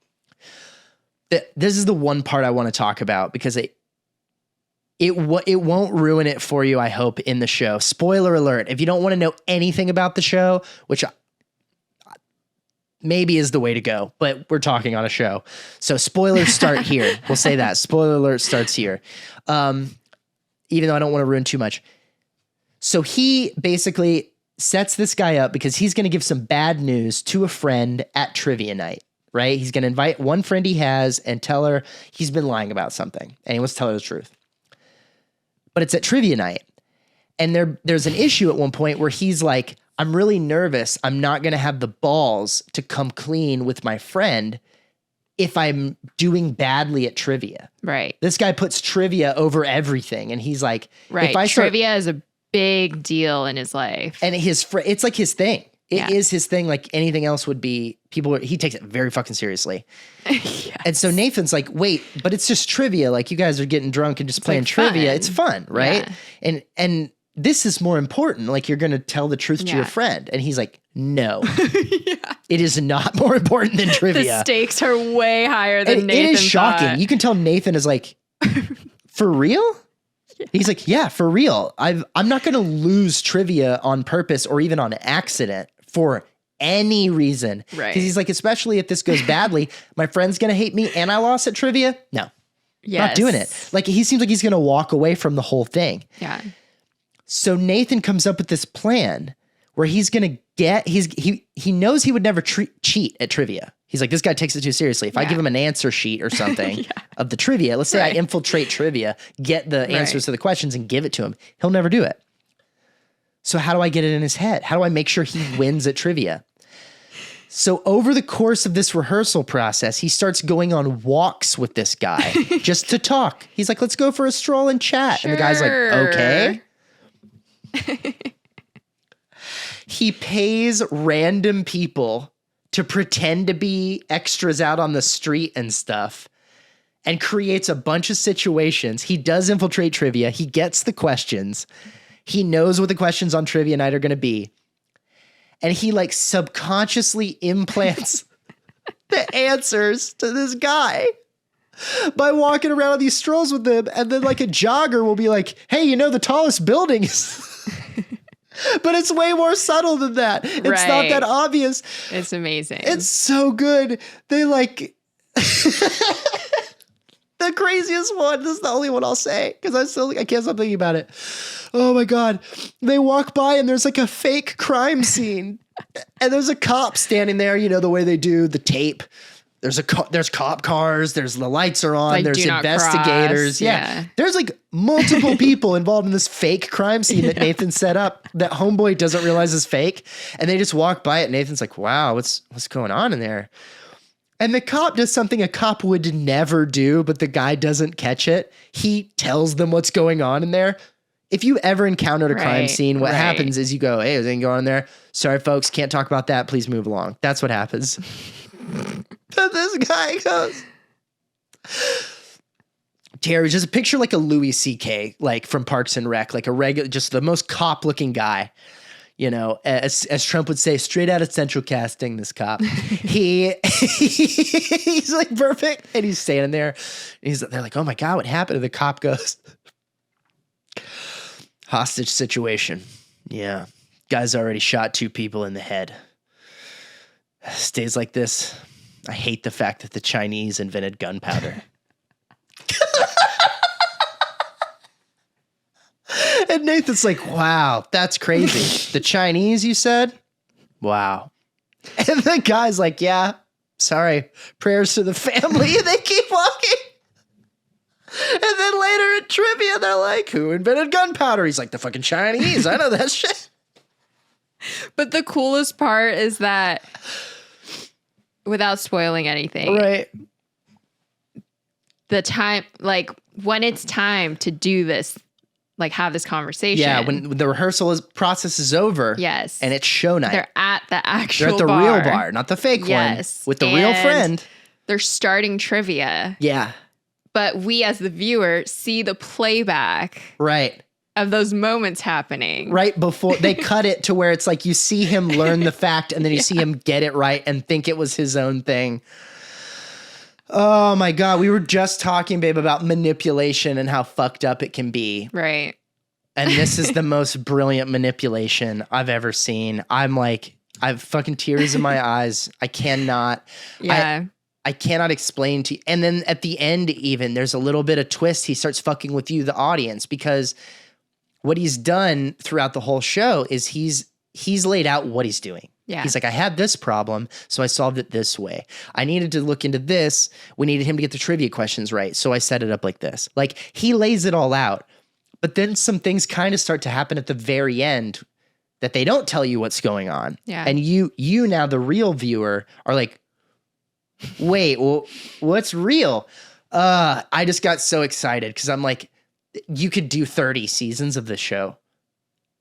This is the one part I want to talk about because it won't ruin it for you, I hope, in the show. Spoiler alert. If you don't want to know anything about the show, which maybe is the way to go, but we're talking on a show. So spoilers start here. We'll say that. Spoiler alert starts here. Even though I don't want to ruin too much. So he basically sets this guy up because he's going to give some bad news to a friend at trivia night, right? He's going to invite one friend he has and tell her he's been lying about something and he wants to tell her the truth. But it's at trivia night. And there's an issue at one point where he's like, I'm really nervous. I'm not going to have the balls to come clean with my friend if I'm doing badly at trivia. Right. This guy puts trivia over everything. And he's like, Right. if I start, Trivia is a big deal in his life. and it's like his thing. It Yeah. is his thing. Like anything else would be, he takes it very fucking seriously. Yes. And so Nathan's like, wait, but it's just trivia. Like you guys are getting drunk and just playing like trivia. fun. It's fun, right? Yeah. And this is more important. Like you're going to tell the truth to your Yeah. friend. And he's like, no, it is not more important than The trivia. stakes are way higher than And Nathan it is shocking. thought. You can tell Nathan is like, for real? He's like, yeah, for real. I'm not going to lose trivia on purpose or even on accident for any reason. Right. Because he's like, especially if this goes badly, my friend's going to hate me and I lost at trivia. No, not doing it. Like he seems like he's going to walk away from the whole thing. Yeah. So Nathan comes up with this plan where he's going to he knows he would never cheat at trivia. He's like, this guy takes it too seriously. If I give him an answer sheet or something of the trivia, let's say I infiltrate trivia, get the answers to the questions and give it to him, he'll never do it. So how do I get it in his head? How do I make sure he wins at trivia? So over the course of this rehearsal process, he starts going on walks with this guy just to talk. He's like, let's go for a stroll and chat. And the guy's like, okay. He pays random people to pretend to be extras out on the street and stuff and creates a bunch of situations. He does infiltrate trivia. He gets the questions. He knows what the questions on trivia night are going to be. And he like subconsciously implants the answers to this guy by walking around on these strolls with them. And then like a jogger will be like, hey, you know, the tallest building is... But it's way more subtle than that. It's not Right. that obvious. It's amazing. It's so good. They like... The craziest one, this is the only one I'll say, because I can't stop thinking about it. Oh my God. They walk by and there's like a fake crime scene. And there's a cop standing there, you know, the way they do the tape. There's cop cars, there's the lights are on, Like, there's do not investigators. cross, Yeah. yeah. There's like multiple people involved in this fake crime scene that Nathan set up that homeboy doesn't realize is fake. And they just walk by it. Nathan's like, wow, what's going on in there? And the cop does something a cop would never do, but the guy doesn't catch it. He tells them what's going on in there. If you ever encountered a crime Right, scene, what right. happens is you go, hey, is anything going on there? Sorry, folks, can't talk about that. Please move along. That's what happens. But this guy goes, Terry, just picture like a Louis C.K., like from Parks and Rec, like a regular, just the most cop looking guy. You know, as Trump would say, straight out of Central Casting, this cop. He's like perfect. And he's standing there. They're like, oh my God, what happened? And the cop goes, hostage situation. Yeah. Guy's already shot 2 people in the head. Stays like this. I hate the fact that the Chinese invented gunpowder. And Nathan's like, wow, that's crazy. The Chinese, you said? Wow. And the guy's like, yeah, sorry. Prayers to the family. And they keep walking. And then later in trivia, they're like, who invented gunpowder? He's like, the fucking Chinese. I know that shit. But the coolest part is that, without spoiling anything, Right. the time, like when it's time to do this, like have this conversation. Yeah, when the rehearsal process is over. Yes. And it's show night. They're at the actual They're at the bar. real bar, not the fake Yes. one. With the real friend. They're starting trivia. Yeah. But we as the viewer see the playback Right. of those moments happening. Right before they cut it to where it's like you see him learn the fact and then you see him get it right and think it was his own thing. Oh my God. We were just talking, babe, about manipulation and how fucked up it can be. Right. And this is the most brilliant manipulation I've ever seen. I'm like, I have fucking tears in my eyes. I cannot. Yeah. I cannot explain to you. And then at the end, even there's a little bit of twist. He starts fucking with you, the audience, because what he's done throughout the whole show is he's laid out what he's doing. Yeah. He's like, I had this problem, so I solved it this way. I needed to look into this. We needed him to get the trivia questions right, so I set it up like this. Like, he lays it all out. But then some things kind of start to happen at the very end that they don't tell you what's going on. Yeah. And you now, the real viewer, are like, wait, well, what's real? I just got so excited because I'm like, you could do 30 seasons of this show.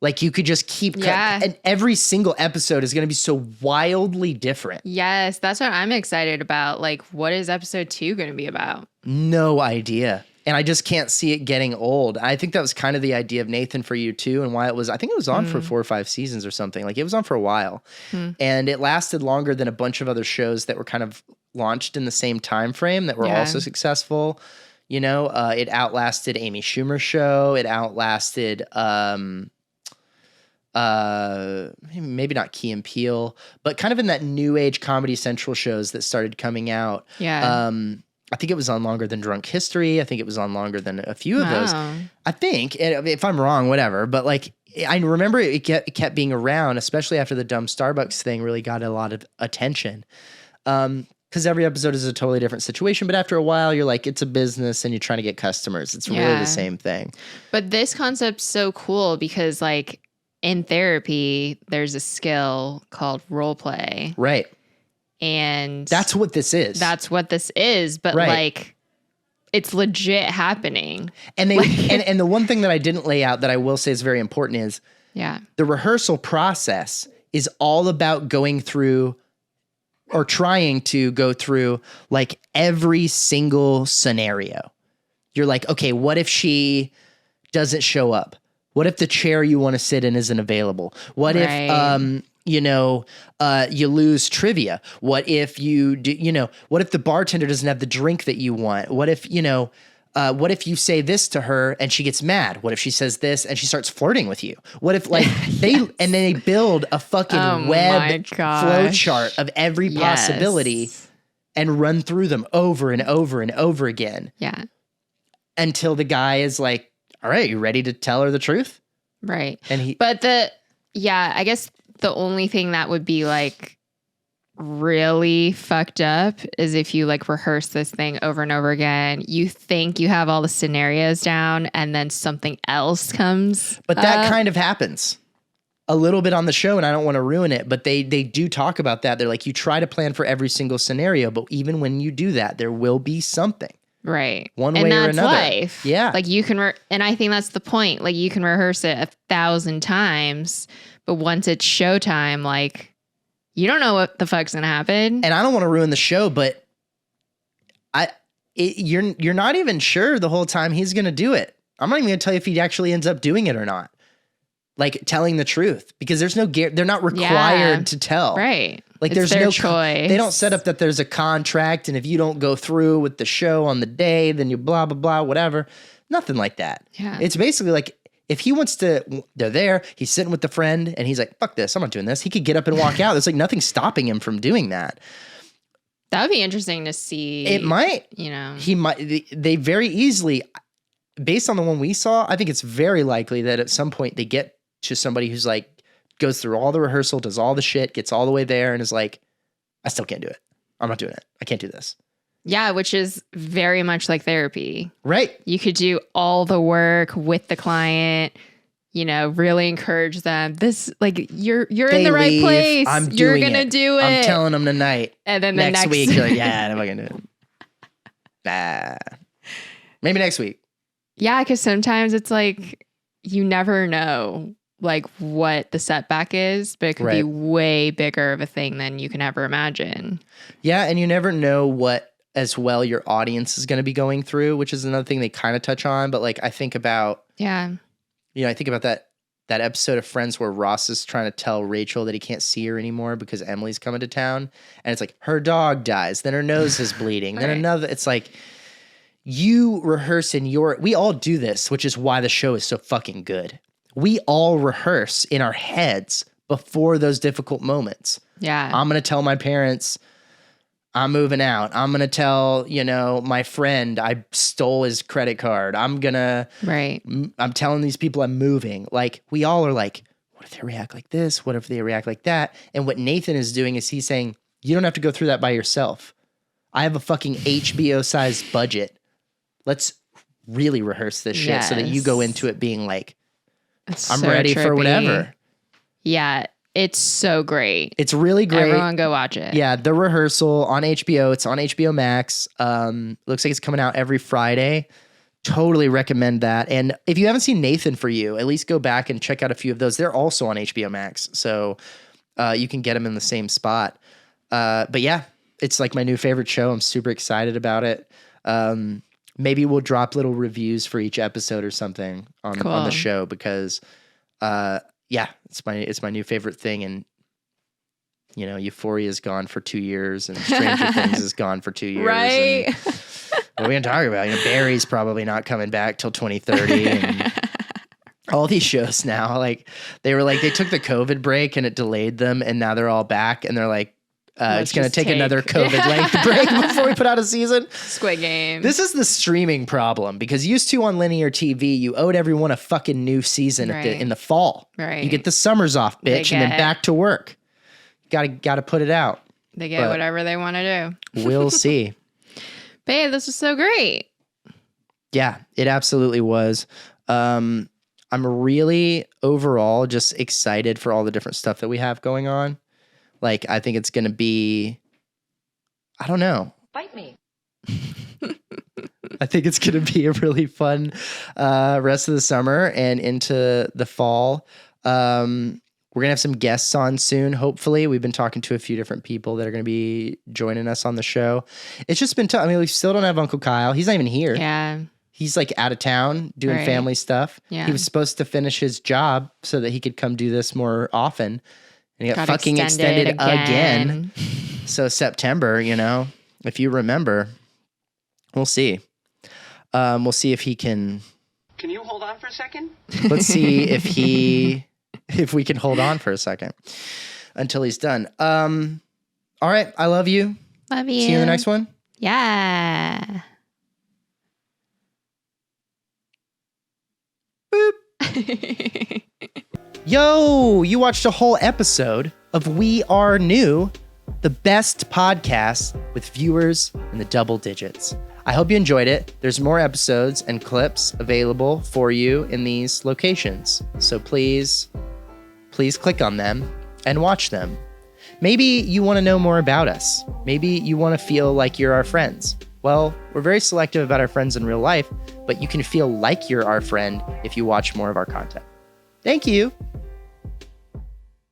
Like, you could just keep and every single episode is going to be so wildly different. Yes, that's what I'm excited about. Like, what is episode 2 going to be about? No idea. And I just can't see it getting old. I think that was kind of the idea of Nathan for you too, and why it was, I think it was on for 4 or 5 seasons or something. Like, it was on for a while. And it lasted longer than a bunch of other shows that were kind of launched in the same time frame that were also successful. You know, it outlasted Amy Schumer's show. It outlasted maybe not Key and Peele, but kind of in that new age Comedy Central shows that started coming out. Yeah. I think it was on longer than Drunk History. I think it was on longer than a few of those. I think, if I'm wrong, whatever. But like, I remember it kept being around, especially after the dumb Starbucks thing really got a lot of attention. Because every episode is a totally different situation. But after a while, you're like, it's a business and you're trying to get customers. It's really the same thing. But this concept's so cool because, like, in therapy, there's a skill called role play. Right. And that's what this is. That's what this is. But like, it's legit happening. And they and the one thing that I didn't lay out that I will say is very important is the rehearsal process is all about going through or trying to go through like every single scenario. You're like, okay, what if she doesn't show up? What if the chair you want to sit in isn't available? What if, you lose trivia? What if you do, what if the bartender doesn't have the drink that you want? What if, what if you say this to her and she gets mad? What if she says this and she starts flirting with you? What if like and then they build a fucking web flow chart of every possibility and run through them over and over and over again. Yeah. Until the guy is like, all right, you ready to tell her the truth? Right. And I guess the only thing that would be like really fucked up is if you like rehearse this thing over and over again, you think you have all the scenarios down and then something else comes. But that kind of happens a little bit on the show, and I don't want to ruin it, but they do talk about that. They're like, you try to plan for every single scenario, but even when you do that, there will be something. Right. One way or another. Life. Yeah. Like you can, and I think that's the point. Like you can rehearse it 1,000 times, but once it's showtime, like you don't know what the fuck's gonna happen. And I don't want to ruin the show, but you're not even sure the whole time he's gonna do it. I'm not even gonna tell you if he actually ends up doing it or not. like telling the truth, because there's no they're not required to tell. Right. Like It's there's their no choice. They don't set up that there's a contract, and if you don't go through with the show on the day, then you blah blah blah whatever. Nothing like that. Yeah. It's basically like, if he wants to, they're there, he's sitting with the friend and he's like, fuck this, I'm not doing this. He could get up and walk out. There's like nothing stopping him from doing that. That would be interesting to see. It might. You know. He might. They very easily, based on the one we saw, I think it's very likely that at some point they get to somebody who's like, goes through all the rehearsal, does all the shit, gets all the way there, and is like, I still can't do it. I'm not doing it. I can't do this. Yeah, which is very much like therapy. Right. You could do all the work with the client, you know, really encourage them. This, like, you're They in the right leave. place. I'm You're doing gonna it. do it. I'm telling them tonight. And then the next week, you're like, yeah, I'm not gonna do it. Maybe next week. Yeah, because sometimes it's like you never know like what the setback is, but it could be way bigger of a thing than you can ever imagine. Yeah, and you never know what as well your audience is going to be going through, which is another thing they kind of touch on. But like I think about that episode of Friends where Ross is trying to tell Rachel that he can't see her anymore because Emily's coming to town, and it's like her dog dies, then her nose is bleeding, then another. It's like you rehearse we all do this, which is why the show is so fucking good. We all rehearse in our heads before those difficult moments. Yeah. I'm going to tell my parents I'm moving out. I'm going to tell, my friend I stole his credit card. I'm telling these people I'm moving. Like, we all are like, what if they react like this? What if they react like that? And what Nathan is doing is he's saying, you don't have to go through that by yourself. I have a fucking HBO-sized budget. Let's really rehearse this shit so that you go into it being like, I'm ready for whatever. Yeah. It's so great. It's really great. Everyone go watch it. Yeah, The Rehearsal on HBO. It's on HBO Max. Looks like it's coming out every Friday. Totally recommend that. And if you haven't seen Nathan For You, at least go back and check out a few of those. They're also on HBO Max, so you can get them in the same spot. But yeah, it's like my new favorite show. I'm super excited about it. Maybe we'll drop little reviews for each episode or something on the show because it's my new favorite thing. And Euphoria is gone for 2 years, and Stranger Things is gone for 2 years. Right. What are we gonna talk about? Barry's probably not coming back till 2030. And all these shows now, like they took the COVID break and it delayed them, and now they're all back, and they're like, it's going to take another COVID length break before we put out a season. Squid Game. This is the streaming problem, because used to on linear TV, you owed everyone a fucking new season in the fall. Right. You get the summers off, bitch, and then back to work. Got to put it out. They get whatever they want to do. We'll see. Babe, this was so great. Yeah, it absolutely was. I'm really overall just excited for all the different stuff that we have going on. Like, I think it's going to be, I don't know. Bite me. I think it's going to be a really fun rest of the summer and into the fall. We're going to have some guests on soon, hopefully. We've been talking to a few different people that are going to be joining us on the show. It's just been tough. I mean, we still don't have Uncle Kyle. He's not even here. Yeah. He's like out of town doing family stuff. Yeah. He was supposed to finish his job so that he could come do this more often. And he got fucking extended again. So September, if you remember, we'll see. We'll see if he can. Can you hold on for a second? Let's see if we can hold on for a second until he's done. All right. I love you. Love you. See you in the next one. Yeah. Boop. Yo, you watched a whole episode of We Are New, the best podcast with viewers in the double digits. I hope you enjoyed it. There's more episodes and clips available for you in these locations. So please click on them and watch them. Maybe you want to know more about us. Maybe you want to feel like you're our friends. Well, we're very selective about our friends in real life, but you can feel like you're our friend if you watch more of our content. Thank you.